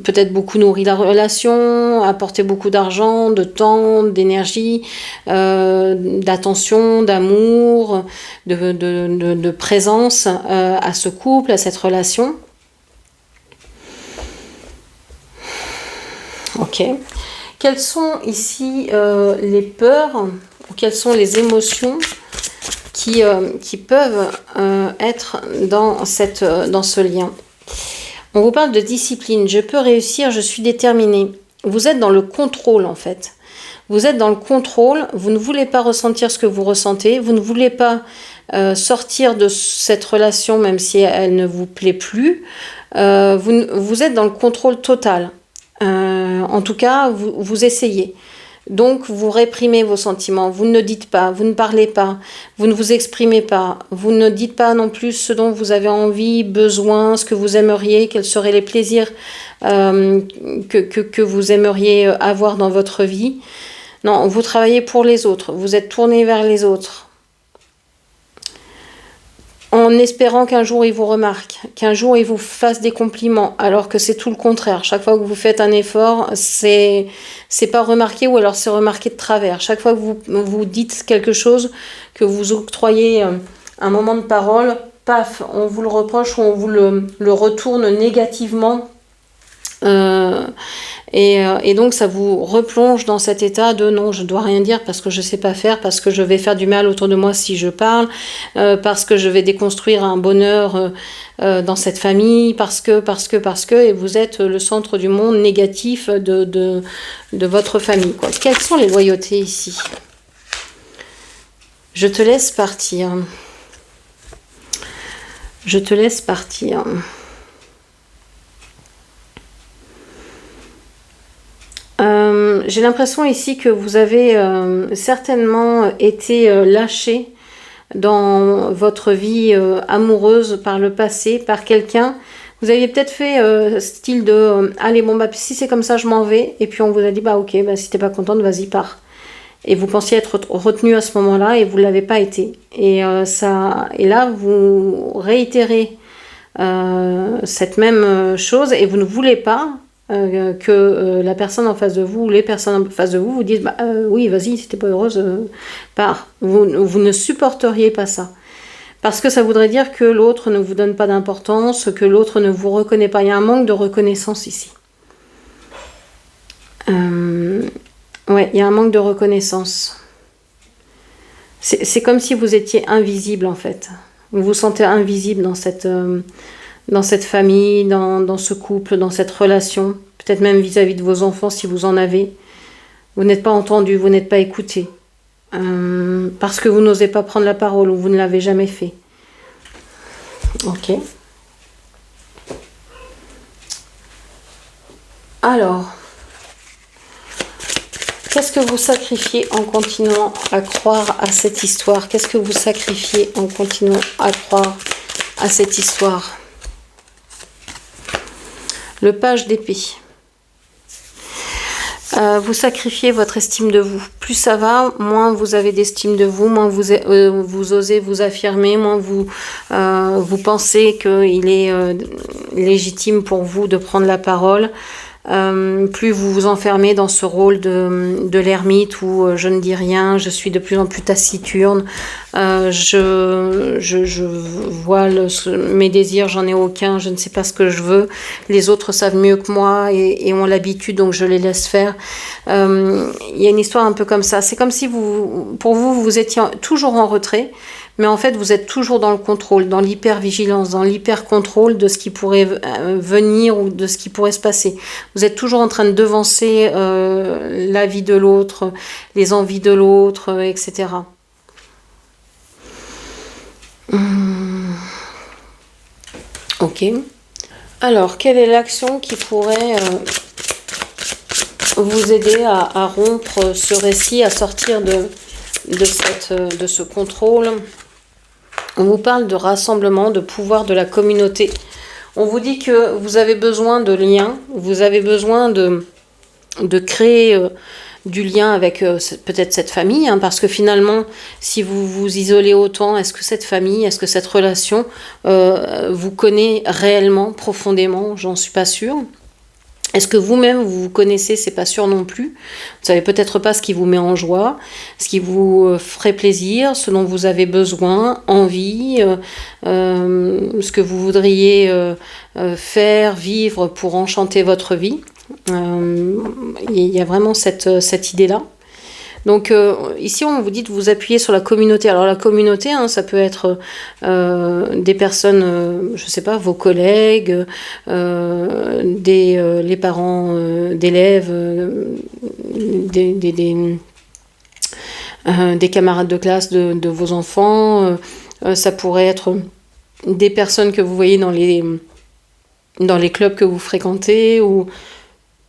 peut-être beaucoup nourri la relation, apporté beaucoup d'argent, de temps, d'énergie, d'attention, d'amour, de présence à ce couple, à cette relation. Ok. Quelles sont ici les peurs ou quelles sont les émotions qui peuvent être dans ce lien ? On vous parle de discipline. Je peux réussir, je suis déterminée. Vous êtes dans le contrôle, en fait. Vous êtes dans le contrôle. Vous ne voulez pas ressentir ce que vous ressentez. Vous ne voulez pas sortir de cette relation, même si elle ne vous plaît plus. Vous êtes dans le contrôle total. En tout cas, vous essayez. Donc, vous réprimez vos sentiments, vous ne dites pas, vous ne parlez pas, vous ne vous exprimez pas, vous ne dites pas non plus ce dont vous avez envie, besoin, ce que vous aimeriez, quels seraient les plaisirs que vous aimeriez avoir dans votre vie. Non, vous travaillez pour les autres, vous êtes tourné vers les autres. en espérant qu'un jour il vous remarque, qu'un jour il vous fasse des compliments, alors que c'est tout le contraire. Chaque fois que vous faites un effort, c'est pas remarqué ou alors c'est remarqué de travers. Chaque fois que vous dites quelque chose, que vous octroyez un moment de parole, paf, on vous le reproche ou on vous le retourne négativement. Et donc ça vous replonge dans cet état de non, je dois rien dire parce que je sais pas faire, parce que je vais faire du mal autour de moi si je parle, parce que je vais déconstruire un bonheur dans cette famille, parce que, et vous êtes le centre du monde négatif de votre famille, quoi. Quelles sont les loyautés ici? Je te laisse partir. Je te laisse partir. J'ai l'impression ici que vous avez certainement été lâché dans votre vie amoureuse par le passé, par quelqu'un. Vous aviez peut-être fait style de allez, bon, bah, si c'est comme ça, je m'en vais. Et puis on vous a dit bah ok, bah, si t'es pas contente, vas-y, pars. Et vous pensiez être retenu à ce moment-là et vous ne l'avez pas été. Et là, vous réitérez cette même chose et vous ne voulez pas que la personne en face de vous ou les personnes en face de vous vous disent bah, oui, vas-y, si t'es pas heureuse, pars. Vous ne supporteriez pas ça. Parce que ça voudrait dire que l'autre ne vous donne pas d'importance, que l'autre ne vous reconnaît pas. Il y a un manque de reconnaissance ici. Ouais, il y a un manque de reconnaissance. C'est comme si vous étiez invisible en fait. Vous vous sentez invisible dans cette famille, dans ce couple, dans cette relation. Peut-être même vis-à-vis de vos enfants si vous en avez. Vous n'êtes pas entendu, vous n'êtes pas écouté. Parce que vous n'osez pas prendre la parole ou vous ne l'avez jamais fait. Ok. Alors, qu'est-ce que vous sacrifiez en continuant à croire à cette histoire? Qu'est-ce que vous sacrifiez en continuant à croire à cette histoire? Le page d'épée. Vous sacrifiez votre estime de vous. Plus ça va, moins vous avez d'estime de vous, moins vous osez vous affirmer, moins vous pensez qu'il est légitime pour vous de prendre la parole. Plus vous vous enfermez dans ce rôle de l'ermite où je ne dis rien, je suis de plus en plus taciturne, je vois mes désirs, j'en ai aucun, je ne sais pas ce que je veux, les autres savent mieux que moi et ont l'habitude, donc je les laisse faire. Il y a une histoire un peu comme ça, c'est comme si pour vous étiez toujours en retrait, mais en fait vous êtes toujours dans le contrôle, dans l'hypervigilance, dans l'hyper-contrôle de ce qui pourrait venir ou de ce qui pourrait se passer. Vous êtes toujours en train de devancer la vie de l'autre, les envies de l'autre, etc. Ok. Alors, quelle est l'action qui pourrait vous aider à rompre ce récit, à sortir de ce contrôle? On vous parle de rassemblement, de pouvoir de la communauté. On vous dit que vous avez besoin de liens, vous avez besoin de créer du lien avec peut-être cette famille, hein, parce que finalement, si vous vous isolez autant, est-ce que cette famille, est-ce que cette relation vous connaît réellement, profondément? J'en suis pas sûre. Est-ce que vous-même vous vous connaissez? C'est pas sûr non plus. Vous savez peut-être pas ce qui vous met en joie, ce qui vous ferait plaisir, ce dont vous avez besoin, envie, ce que vous voudriez faire, vivre pour enchanter votre vie. Il y a vraiment cette idée-là. Donc ici on vous dit de vous appuyer sur la communauté. Alors la communauté, hein, ça peut être des personnes, je sais pas, vos collègues, les parents d'élèves, des camarades de classe de vos enfants. Ça pourrait être des personnes que vous voyez dans les clubs que vous fréquentez ou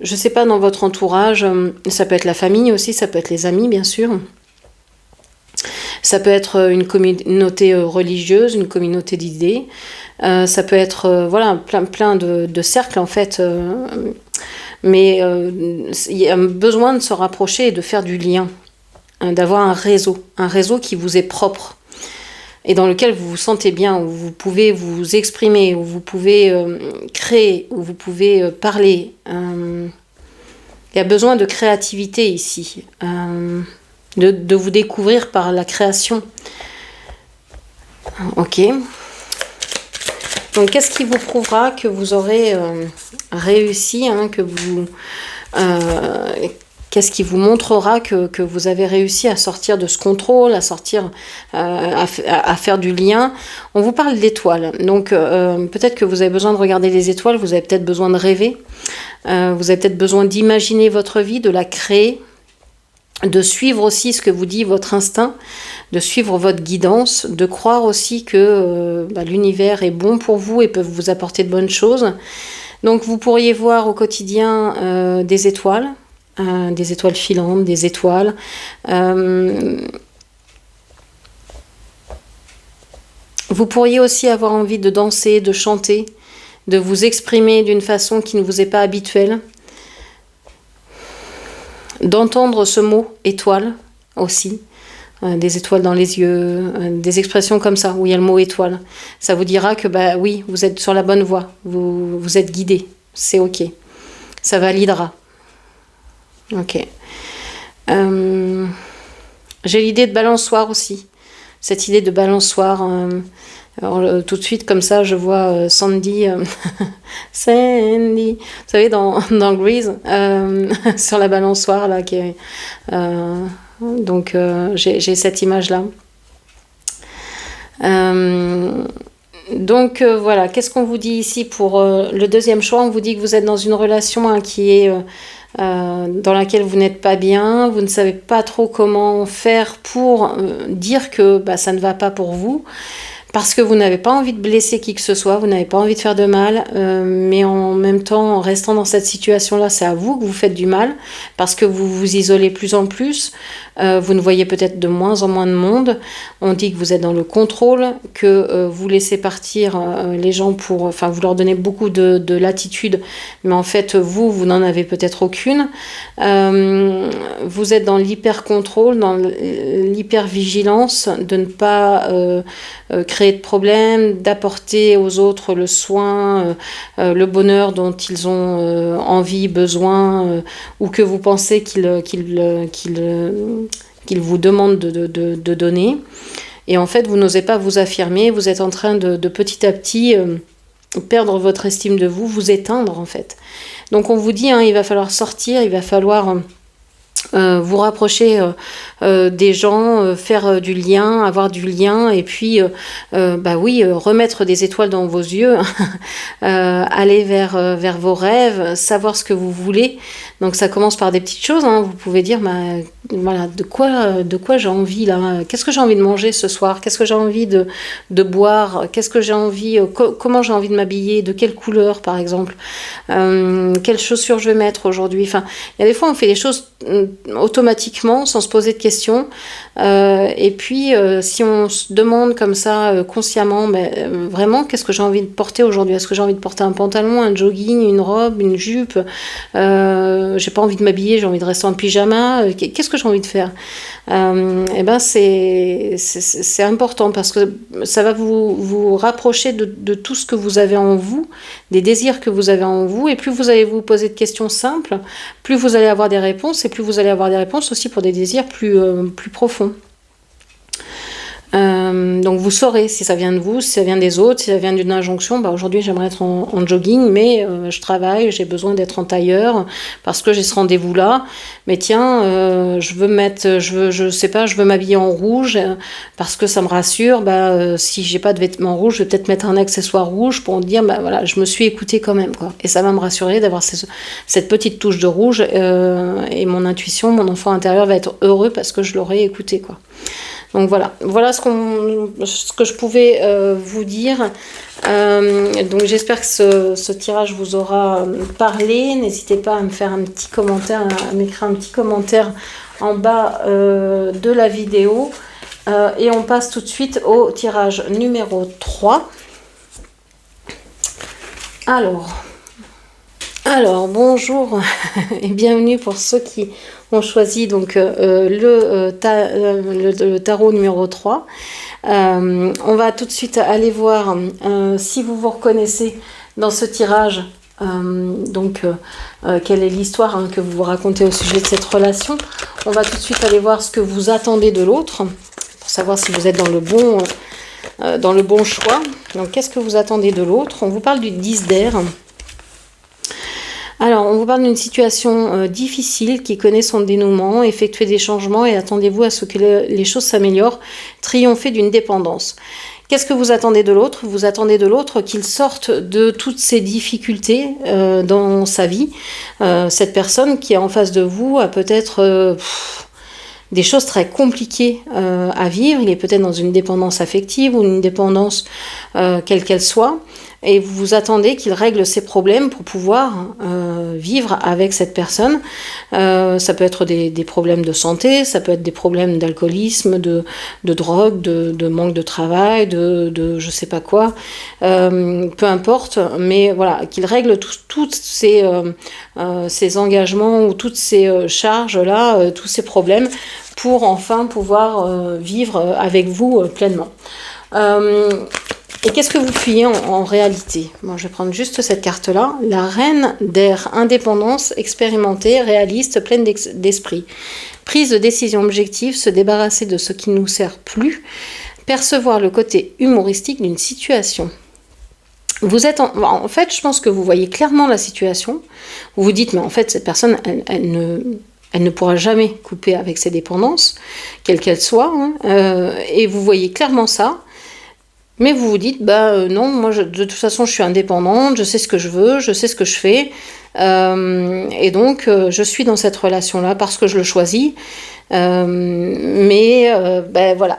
je sais pas, dans votre entourage. Ça peut être la famille aussi, ça peut être les amis, bien sûr. Ça peut être une communauté religieuse, une communauté d'idées. Ça peut être, voilà, plein de cercles, en fait. Mais il y a besoin de se rapprocher et de faire du lien. D'avoir un réseau qui vous est propre. et dans lequel vous vous sentez bien, où vous pouvez vous exprimer, où vous pouvez créer, où vous pouvez parler. Il y a besoin de créativité ici, de vous découvrir par la création. Ok. Donc, qu'est-ce qui vous prouvera que vous aurez réussi, hein, qu'est-ce qui vous montrera que vous avez réussi à sortir de ce contrôle, à sortir, à faire du lien? On vous parle d'étoiles. Donc, peut-être que vous avez besoin de regarder les étoiles, vous avez peut-être besoin de rêver, vous avez peut-être besoin d'imaginer votre vie, de la créer, de suivre aussi ce que vous dit votre instinct, de suivre votre guidance, de croire aussi que l'univers est bon pour vous et peut vous apporter de bonnes choses. Donc vous pourriez voir au quotidien des étoiles filantes, des étoiles. Vous pourriez aussi avoir envie de danser, de chanter, de vous exprimer d'une façon qui ne vous est pas habituelle. D'entendre ce mot étoile aussi, des étoiles dans les yeux, des expressions comme ça où il y a le mot étoile. Ça vous dira que oui, vous êtes sur la bonne voie, vous êtes guidé, c'est ok, ça validera. Ok. J'ai l'idée de balançoire aussi, cette idée de balançoire. Alors, tout de suite, comme ça, je vois Sandy, Sandy, vous savez, dans Grease, sur la balançoire, là, qui est, donc, j'ai cette image-là. Donc, voilà, qu'est-ce qu'on vous dit ici pour le deuxième choix? On vous dit que vous êtes dans une relation qui est... dans laquelle vous n'êtes pas bien, vous ne savez pas trop comment faire pour dire que ça ne va pas pour vous. Parce que vous n'avez pas envie de blesser qui que ce soit, vous n'avez pas envie de faire de mal, mais en même temps, en restant dans cette situation-là, c'est à vous que vous faites du mal, parce que vous vous isolez plus en plus, vous ne voyez peut-être de moins en moins de monde, on dit que vous êtes dans le contrôle, que vous laissez partir les gens vous leur donnez beaucoup de latitude, mais en fait, vous n'en avez peut-être aucune. Vous êtes dans l'hyper-contrôle, dans l'hyper-vigilance, de ne pas... créer de problèmes, d'apporter aux autres le soin, le bonheur dont ils ont envie, besoin, ou que vous pensez qu'ils vous demandent de donner. Et en fait, vous n'osez pas vous affirmer, vous êtes en train de petit à petit perdre votre estime de vous, vous éteindre en fait. Donc on vous dit, il va falloir sortir, il va falloir... vous rapprocher des gens, faire du lien, avoir du lien, et puis remettre des étoiles dans vos yeux, aller vers vos rêves, savoir ce que vous voulez. Donc ça commence par des petites choses, vous pouvez dire voilà, de quoi j'ai envie là, qu'est-ce que j'ai envie de manger ce soir, qu'est-ce que j'ai envie de boire, qu'est-ce que j'ai envie, comment j'ai envie de m'habiller, de quelle couleur par exemple, quelles chaussures je vais mettre aujourd'hui. Enfin, il y a des fois on fait des choses automatiquement sans se poser de questions, et puis si on se demande comme ça consciemment, vraiment qu'est-ce que j'ai envie de porter aujourd'hui, est-ce que j'ai envie de porter un pantalon, un jogging, une robe, une jupe, j'ai pas envie de m'habiller, j'ai envie de rester en pyjama, qu'est-ce que j'ai envie de faire? C'est important parce que ça va vous rapprocher de tout ce que vous avez en vous, des désirs que vous avez en vous, et plus vous allez vous poser de questions simples, plus vous allez avoir des réponses, et plus vous allez avoir des réponses aussi pour des désirs plus profonds. Donc vous saurez si ça vient de vous, si ça vient des autres, si ça vient d'une injonction. Aujourd'hui j'aimerais être en jogging, mais je travaille, j'ai besoin d'être en tailleur parce que j'ai ce rendez-vous là. Mais tiens, je veux m'habiller en rouge parce que ça me rassure. Si j'ai pas de vêtements rouges, je vais peut-être mettre un accessoire rouge pour me dire voilà, je me suis écoutée quand même quoi. Et ça va me rassurer d'avoir cette petite touche de rouge, et mon intuition, mon enfant intérieur va être heureux parce que je l'aurai écouté quoi. Donc voilà ce que je pouvais vous dire. Donc j'espère que ce tirage vous aura parlé. N'hésitez pas à me faire un petit commentaire, à m'écrire un petit commentaire en bas de la vidéo. Et on passe tout de suite au tirage numéro 3. Alors, Alors, bonjour et bienvenue pour ceux qui ont choisi donc le tarot numéro 3. On va tout de suite aller voir si vous vous reconnaissez dans ce tirage. Quelle est l'histoire que vous vous racontez au sujet de cette relation. On va tout de suite aller voir ce que vous attendez de l'autre pour savoir si vous êtes dans le bon choix. Donc, qu'est-ce que vous attendez de l'autre? On vous parle du 10 d'air. Alors, on vous parle d'une situation difficile qui connaît son dénouement, effectuez des changements et attendez-vous à ce que les choses s'améliorent, triompher d'une dépendance. Qu'est-ce que vous attendez de l'autre? Vous attendez de l'autre qu'il sorte de toutes ces difficultés dans sa vie. Cette personne qui est en face de vous a peut-être des choses très compliquées à vivre. Il est peut-être dans une dépendance affective ou une dépendance quelle qu'elle soit. Et vous vous attendez qu'il règle ses problèmes pour pouvoir vivre avec cette personne. Ça peut être des problèmes de santé, ça peut être des problèmes d'alcoolisme, de drogue, de manque de travail, de je sais pas quoi. Peu importe, mais voilà, qu'il règle toutes ces engagements ou toutes ces charges-là, tous ces problèmes, pour enfin pouvoir vivre avec vous pleinement. Et qu'est-ce que vous fuyez en réalité? Bon, je vais prendre juste cette carte-là. La reine d'air, indépendance, expérimentée, réaliste, pleine d'esprit. Prise de décision objective, se débarrasser de ce qui ne nous sert plus. Percevoir le côté humoristique d'une situation. Vous êtes en fait, je pense que vous voyez clairement la situation. Vous vous dites, mais en fait, cette personne, elle ne pourra jamais couper avec ses dépendances, quelles qu'elles soient. Et vous voyez clairement ça. Mais vous vous dites, non, moi de toute façon je suis indépendante, je sais ce que je veux, je sais ce que je fais, et donc je suis dans cette relation-là parce que je le choisis. Voilà,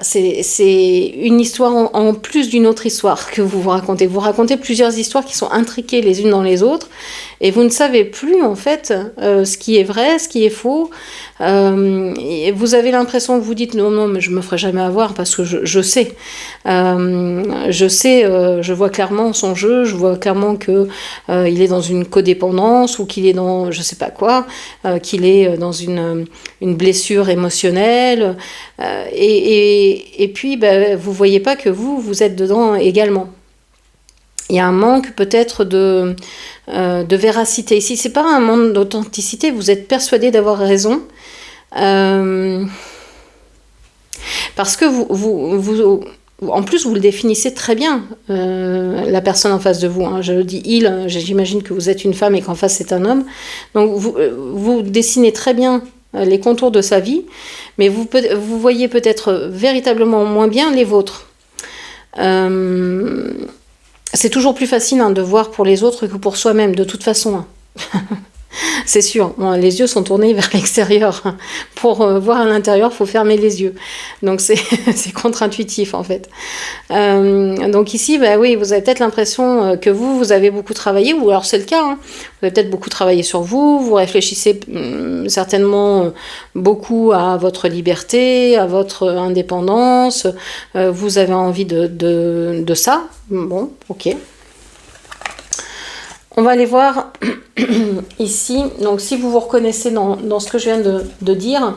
c'est une histoire en plus d'une autre histoire que vous vous racontez. Vous racontez plusieurs histoires qui sont intriquées les unes dans les autres, et vous ne savez plus en fait ce qui est vrai, ce qui est faux. Et vous avez l'impression que vous dites non, mais je me ferai jamais avoir parce que je sais. Je vois clairement son jeu, je vois clairement que il est dans une codépendance ou qu'il est dans je sais pas quoi, qu'il est dans une blessure émotionnelle, et puis vous voyez pas que vous êtes dedans également. Il y a un manque peut-être de véracité. Ici, c'est pas un manque d'authenticité, vous êtes persuadé d'avoir raison, parce que vous en plus, vous le définissez très bien, la personne en face de vous. Je le dis il, j'imagine que vous êtes une femme et qu'en face c'est un homme. Donc vous dessinez très bien les contours de sa vie, mais vous voyez peut-être véritablement moins bien les vôtres. C'est toujours plus facile de voir pour les autres que pour soi-même, de toute façon. C'est sûr, les yeux sont tournés vers l'extérieur. Pour voir à l'intérieur, il faut fermer les yeux. Donc c'est contre-intuitif en fait. Donc ici, oui, vous avez peut-être l'impression que vous avez beaucoup travaillé, ou alors c'est le cas. Vous avez peut-être beaucoup travaillé sur vous réfléchissez certainement beaucoup à votre liberté, à votre indépendance. Vous avez envie de ça. Bon, ok. On va aller voir ici. Donc, si vous vous reconnaissez dans ce que je viens de dire,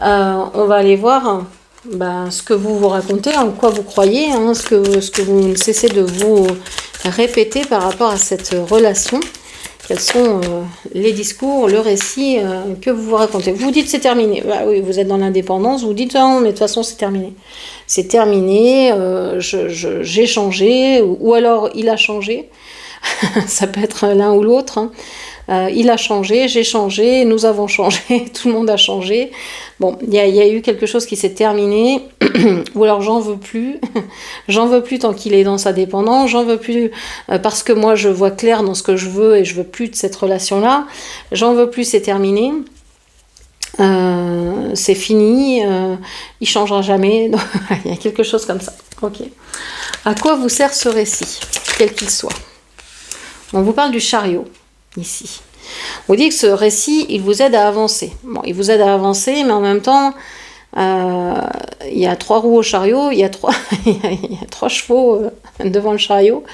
on va aller voir ce que vous racontez, en quoi vous croyez, ce que vous ne cessez de vous répéter par rapport à cette relation. Quels sont les discours, le récit que vous racontez. Vous dites c'est terminé. Oui, vous êtes dans l'indépendance, vous dites non, mais de toute façon c'est terminé. C'est terminé, j'ai changé, ou alors il a changé. Ça peut être l'un ou l'autre. Il a changé, j'ai changé, nous avons changé, tout le monde a changé. Bon, il y a eu quelque chose qui s'est terminé, ou alors j'en veux plus. J'en veux plus tant qu'il est dans sa dépendance, j'en veux plus parce que moi je vois clair dans ce que je veux et je veux plus de cette relation-là. J'en veux plus, c'est terminé. C'est fini, il changera jamais. Il y a quelque chose comme ça. Ok. À quoi vous sert ce récit, quel qu'il soit? On vous parle du chariot, ici. On dit que ce récit, il vous aide à avancer. Bon, il vous aide à avancer, mais en même temps, il y a 3 roues au chariot, il y a 3 chevaux devant le chariot.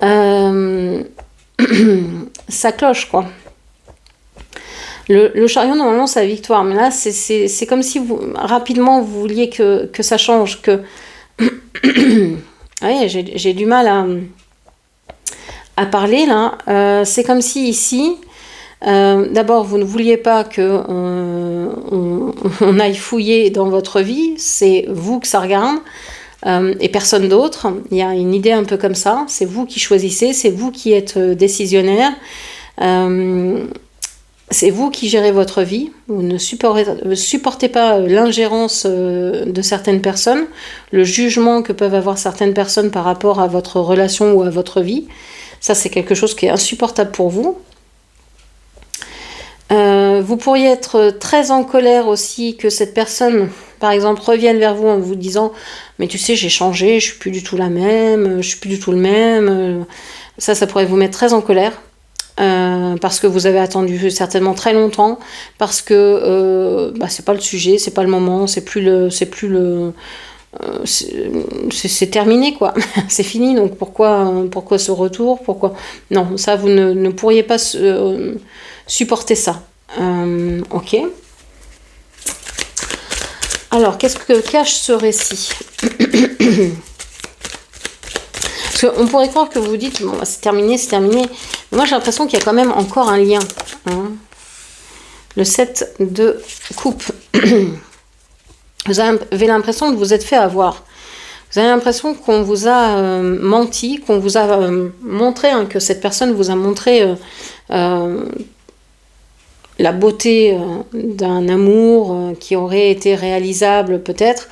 Euh, ça cloche, quoi. Le chariot, normalement, c'est la victoire. Mais là, c'est comme si vous, rapidement, vous vouliez que ça change. Que... oui, j'ai du mal à parler, là. C'est comme si ici, d'abord, vous ne vouliez pas que on aille fouiller dans votre vie. C'est vous que ça regarde. Et personne d'autre. Il y a une idée un peu comme ça. C'est vous qui choisissez. C'est vous qui êtes décisionnaire. C'est vous qui gérez votre vie. Vous ne supportez pas l'ingérence de certaines personnes, le jugement que peuvent avoir certaines personnes par rapport à votre relation ou à votre vie. Ça, c'est quelque chose qui est insupportable pour vous. Vous pourriez être très en colère aussi que cette personne, par exemple, revienne vers vous en vous disant « Mais tu sais, j'ai changé, je suis plus du tout la même, je suis plus du tout le même. » Ça pourrait vous mettre très en colère. Parce que vous avez attendu certainement très longtemps, parce que c'est pas le sujet, c'est pas le moment, c'est terminé, quoi. C'est fini, donc pourquoi ce retour, pourquoi non, ça vous ne pourriez pas supporter ça. Ok. Alors, qu'est-ce que cache ce récit? Parce qu'on pourrait croire que vous dites, bon, c'est terminé, c'est terminé. Mais moi, j'ai l'impression qu'il y a quand même encore un lien. Hein. Le 7 de coupe. Vous avez l'impression de vous être fait avoir. Vous avez l'impression qu'on vous a menti, qu'on vous a montré, hein, que cette personne vous a montré la beauté d'un amour qui aurait été réalisable peut-être,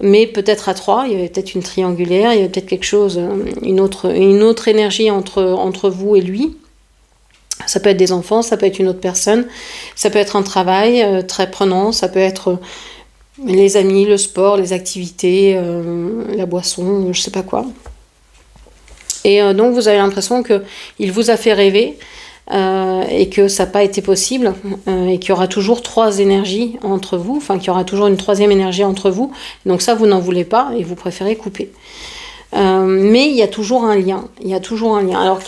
mais peut-être à trois, il y avait peut-être une triangulaire, il y avait peut-être quelque chose, une autre énergie entre vous et lui. Ça peut être des enfants, ça peut être une autre personne, ça peut être un travail très prenant, ça peut être les amis, le sport, les activités, la boisson, je sais pas quoi. Et donc vous avez l'impression qu'il vous a fait rêver, et que ça n'a pas été possible, et qu'il y aura toujours trois énergies entre vous, enfin qu'il y aura toujours une troisième énergie entre vous, donc ça vous n'en voulez pas et vous préférez couper. Mais il y a toujours un lien, Alors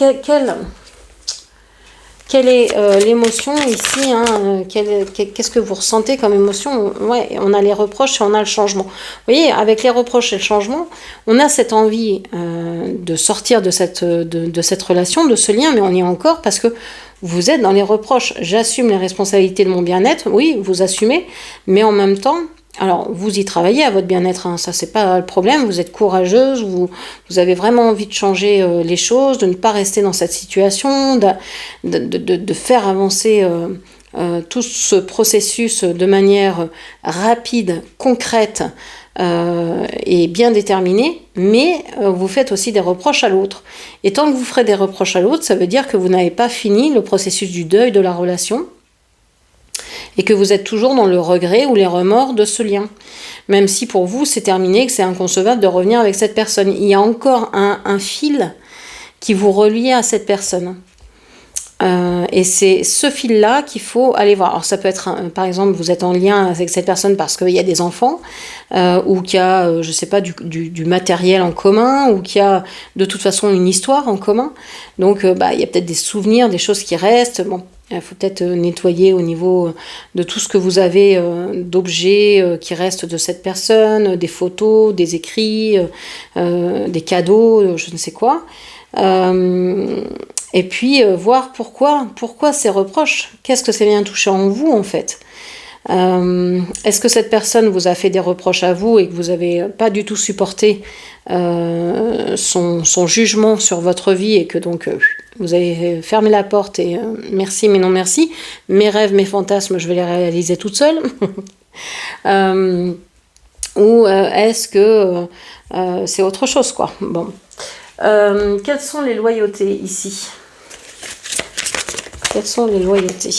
quelle est l'émotion ici, hein, qu'est-ce que vous ressentez comme émotion? Ouais, on a les reproches et on a le changement. Vous voyez, avec les reproches et le changement, on a cette envie de sortir de cette relation, de ce lien, mais on y est encore parce que vous êtes dans les reproches. J'assume les responsabilités de mon bien-être, oui, vous assumez, mais en même temps, alors, vous y travaillez à votre bien-être, hein, ça c'est pas le problème, vous êtes courageuse, vous avez vraiment envie de changer les choses, de ne pas rester dans cette situation, de faire avancer tout ce processus de manière rapide, concrète et bien déterminée, mais vous faites aussi des reproches à l'autre. Et tant que vous ferez des reproches à l'autre, ça veut dire que vous n'avez pas fini le processus du deuil de la relation, et que vous êtes toujours dans le regret ou les remords de ce lien. Même si pour vous c'est terminé, que c'est inconcevable de revenir avec cette personne. Il y a encore un fil qui vous relie à cette personne. Et c'est ce fil-là qu'il faut aller voir. Alors ça peut être, par exemple, vous êtes en lien avec cette personne parce qu'il y a des enfants, ou qu'il y a, je sais pas, du matériel en commun, ou qu'il y a de toute façon une histoire en commun. Donc il y a peut-être des souvenirs, des choses qui restent. Bon, il faut peut-être nettoyer au niveau de tout ce que vous avez d'objets qui restent de cette personne, des photos, des écrits, des cadeaux, je ne sais quoi. Et puis voir pourquoi ces reproches, qu'est-ce que ça vient toucher en vous en fait. Est-ce que cette personne vous a fait des reproches à vous et que vous n'avez pas du tout supporté son jugement sur votre vie et que donc vous avez fermé la porte et merci mais non merci, mes rêves, mes fantasmes, je vais les réaliser toute seule. Ou est-ce que c'est autre chose quoi. Bon. Quelles sont les loyautés ici? Quelles sont les loyautés?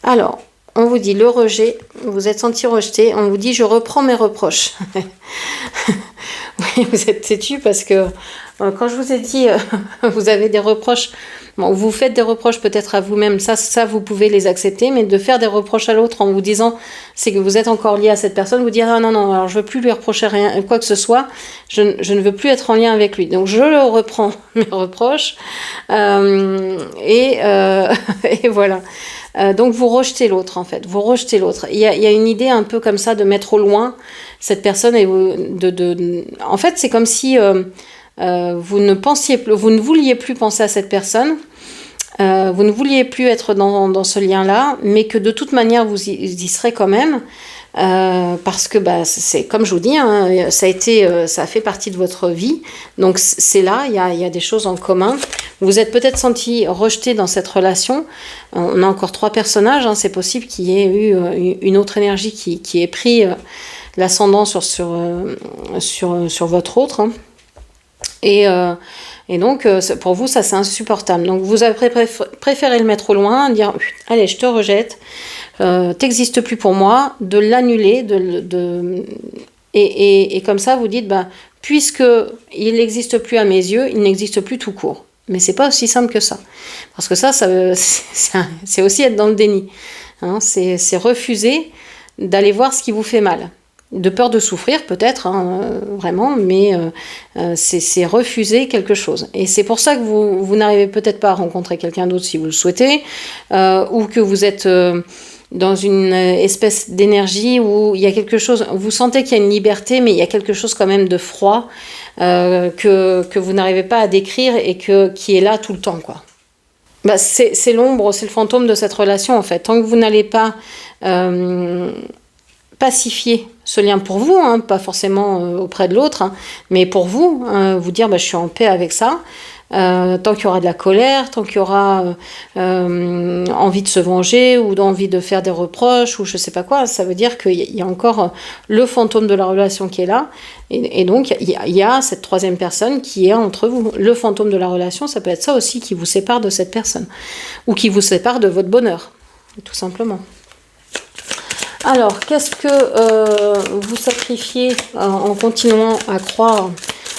Alors, on vous dit le rejet, vous vous êtes senti rejeté, on vous dit je reprends mes reproches. Oui, vous êtes têtu parce que quand je vous ai dit vous avez des reproches Bon, vous faites des reproches peut-être à vous-même, ça vous pouvez les accepter, mais de faire des reproches à l'autre en vous disant c'est que vous êtes encore lié à cette personne, vous dire ah non, alors je veux plus lui reprocher rien, quoi que ce soit, je ne veux plus être en lien avec lui. Donc je le reprends, mes reproches, et voilà. Donc vous rejetez l'autre en fait, vous rejetez l'autre. Il y a une idée un peu comme ça de mettre au loin cette personne et en fait c'est comme si vous ne vouliez plus penser à cette personne, vous ne vouliez plus être dans ce lien-là, mais que de toute manière vous y serez quand même. Parce que c'est comme je vous dis, hein, ça a fait partie de votre vie, donc c'est là, il y a des choses en commun. Vous êtes peut-être senti rejeté dans cette relation. On a encore 3 personnages, hein, c'est possible qu'il y ait eu une autre énergie qui ait pris l'ascendant sur votre autre, hein. Et donc, pour vous, ça c'est insupportable. Donc, vous avez préféré le mettre au loin, dire allez, je te rejette, t'existes plus pour moi, de l'annuler, et comme ça, vous dites puisque il n'existe plus à mes yeux, il n'existe plus tout court. Mais c'est pas aussi simple que ça, parce que ça c'est aussi être dans le déni. Hein, c'est refuser d'aller voir ce qui vous fait mal. De peur de souffrir peut-être, hein, vraiment, mais c'est refuser quelque chose. Et c'est pour ça que vous n'arrivez peut-être pas à rencontrer quelqu'un d'autre si vous le souhaitez, ou que vous êtes dans une espèce d'énergie où il y a quelque chose, vous sentez qu'il y a une liberté, mais il y a quelque chose quand même de froid que vous n'arrivez pas à décrire et qui est là tout le temps, quoi. C'est l'ombre, c'est le fantôme de cette relation en fait. Tant que vous n'allez pas pacifier ce lien pour vous, hein, pas forcément auprès de l'autre, hein, mais pour vous, vous dire je suis en paix avec ça. Tant qu'il y aura de la colère, tant qu'il y aura envie de se venger ou d'envie de faire des reproches ou je sais pas quoi, ça veut dire qu'il y a encore le fantôme de la relation qui est là, et donc il y a cette 3e personne qui est entre vous. Le fantôme de la relation, ça peut être ça aussi qui vous sépare de cette personne ou qui vous sépare de votre bonheur, tout simplement. Alors, qu'est-ce que vous sacrifiez en continuant à croire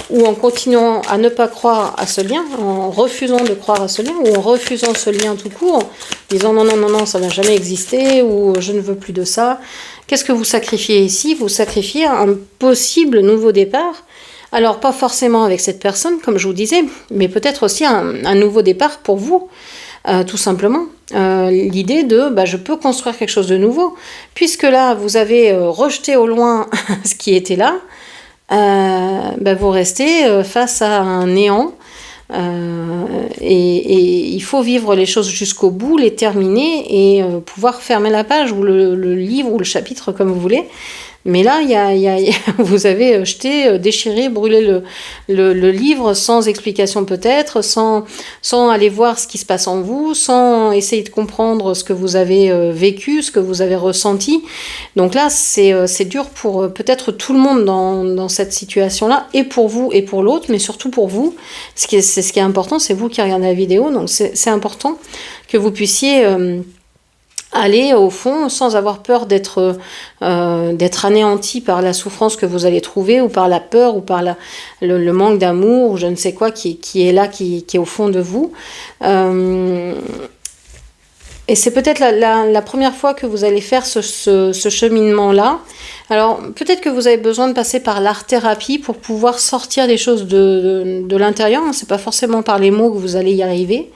ou en continuant à ne pas croire à ce lien, en refusant de croire à ce lien ou en refusant ce lien tout court, disant non, ça n'a jamais existé ou je ne veux plus de ça. Qu'est-ce que vous sacrifiez ici? Vous sacrifiez un possible nouveau départ. Alors, pas forcément avec cette personne, comme je vous disais, mais peut-être aussi un nouveau départ pour vous. Tout simplement, l'idée de je peux construire quelque chose de nouveau, puisque là vous avez rejeté au loin ce qui était là, vous restez face à un néant, et il faut vivre les choses jusqu'au bout, les terminer et pouvoir fermer la page ou le livre ou le chapitre comme vous voulez. Mais là, vous avez jeté, déchiré, brûlé le livre sans explication peut-être, sans aller voir ce qui se passe en vous, sans essayer de comprendre ce que vous avez vécu, ce que vous avez ressenti. Donc là, c'est dur pour peut-être tout le monde dans cette situation-là, et pour vous et pour l'autre, mais surtout pour vous. C'est ce qui est important, c'est vous qui regardez la vidéo, donc c'est important que vous puissiez aller au fond sans avoir peur d'être anéanti par la souffrance que vous allez trouver ou par la peur ou par le manque d'amour ou je ne sais quoi qui est là, qui est au fond de vous. Et c'est peut-être la première fois que vous allez faire ce cheminement-là. Alors peut-être que vous avez besoin de passer par l'art-thérapie pour pouvoir sortir des choses de l'intérieur. C'est pas forcément par les mots que vous allez y arriver.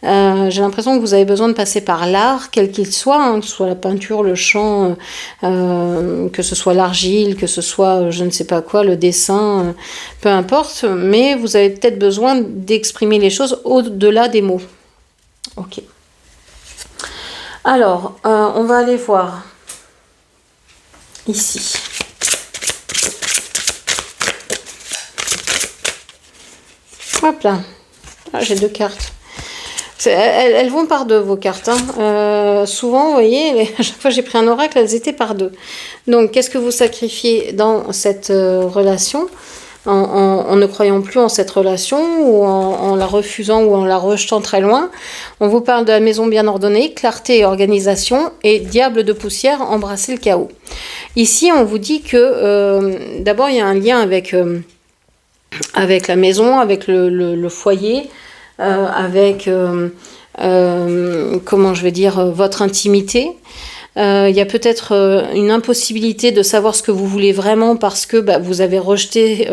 J'ai l'impression que vous avez besoin de passer par l'art, quel qu'il soit, hein, que ce soit la peinture, le chant, que ce soit l'argile, que ce soit je ne sais pas quoi, le dessin, peu importe, mais vous avez peut-être besoin d'exprimer les choses au-delà des mots. Ok. Alors, on va aller voir ici. Hop là. Ah, j'ai 2 cartes. Elles vont par 2, vos cartes. Hein. Souvent, vous voyez, à chaque fois que j'ai pris un oracle, elles étaient par 2. Donc, qu'est-ce que vous sacrifiez dans cette relation en ne croyant plus en cette relation ou en la refusant ou en la rejetant très loin? On vous parle de la maison bien ordonnée, clarté et organisation, et diable de poussière, embrasser le chaos. Ici, on vous dit que d'abord, il y a un lien avec la maison, avec le foyer. avec, comment je vais dire, votre intimité. Il y a peut-être une impossibilité de savoir ce que vous voulez vraiment parce que vous avez rejeté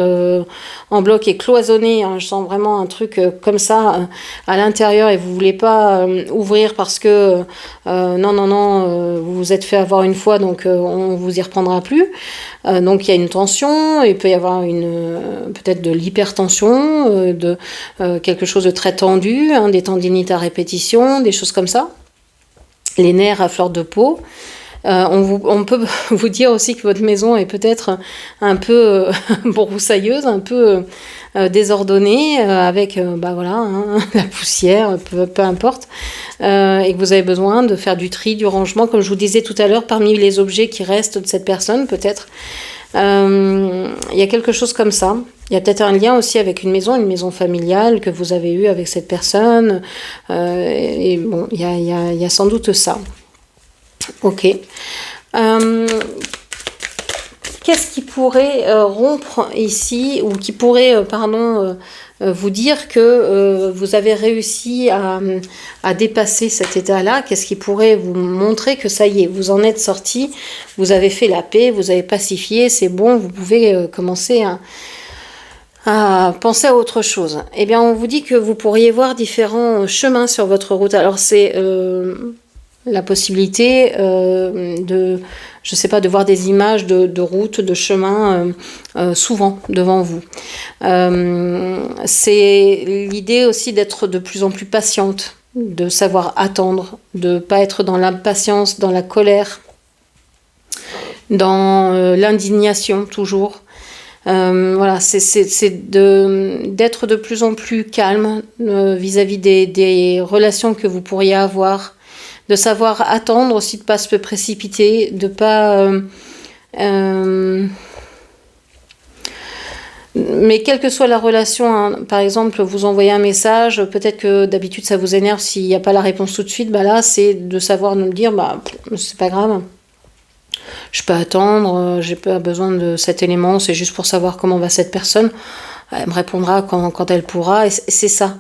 en bloc et cloisonné. Hein, je sens vraiment un truc comme ça à l'intérieur et vous voulez pas ouvrir parce que non, vous vous êtes fait avoir une fois donc on vous y reprendra plus. Donc il y a une tension, il peut y avoir peut-être de l'hypertension, quelque chose de très tendu, hein, des tendinites à répétition, des choses comme ça. Les nerfs à fleur de peau. On peut vous dire aussi que votre maison est peut-être un peu broussailleuse, un peu désordonnée, avec voilà, hein, la poussière, peu importe, et que vous avez besoin de faire du tri, du rangement, comme je vous disais tout à l'heure, parmi les objets qui restent de cette personne, peut-être. Il y a quelque chose comme ça. Il y a peut-être un lien aussi avec une maison familiale que vous avez eue avec cette personne. Et bon, il y a sans doute ça. Ok. Qu'est-ce qui pourrait rompre ici, ou qui pourrait, vous dire que vous avez réussi à dépasser cet état-là? Qu'est-ce qui pourrait vous montrer que ça y est, vous en êtes sorti, vous avez fait la paix, vous avez pacifié, c'est bon, vous pouvez commencer à penser à autre chose? Eh bien, on vous dit que vous pourriez voir différents chemins sur votre route. Alors, c'est la possibilité je sais pas, de voir des images de routes, de chemins souvent devant vous. C'est l'idée aussi d'être de plus en plus patiente, de savoir attendre, de ne pas être dans l'impatience, dans la colère, dans l'indignation toujours. Voilà, c'est d'être de plus en plus calme vis-à-vis des relations que vous pourriez avoir, de savoir attendre aussi, de ne pas se précipiter, de ne pas... mais quelle que soit la relation, hein, par exemple, vous envoyez un message, peut-être que d'habitude ça vous énerve s'il n'y a pas la réponse tout de suite, là c'est de savoir nous dire, c'est pas grave, je peux attendre, j'ai pas besoin de cet élément, c'est juste pour savoir comment va cette personne, elle me répondra quand elle pourra, et c'est ça.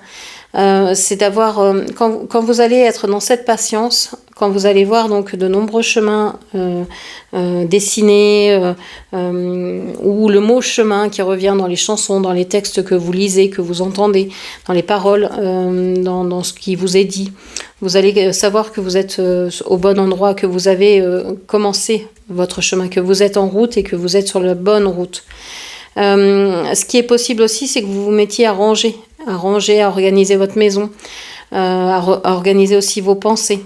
C'est d'avoir, quand vous allez être dans cette patience, quand vous allez voir donc de nombreux chemins dessinés, ou le mot chemin qui revient dans les chansons, dans les textes que vous lisez, que vous entendez, dans les paroles, dans ce qui vous est dit, vous allez savoir que vous êtes au bon endroit, que vous avez commencé votre chemin, que vous êtes en route et que vous êtes sur la bonne route. Ce qui est possible aussi, c'est que vous vous mettiez à ranger, à organiser votre maison, à organiser aussi vos pensées,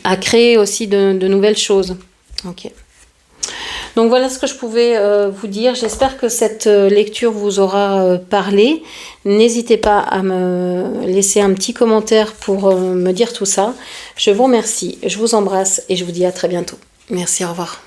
à créer aussi de nouvelles choses. Ok. Donc voilà ce que je pouvais vous dire. J'espère que cette lecture vous aura parlé. N'hésitez pas à me laisser un petit commentaire pour me dire tout ça. Je vous remercie, je vous embrasse et je vous dis à très bientôt. Merci, au revoir.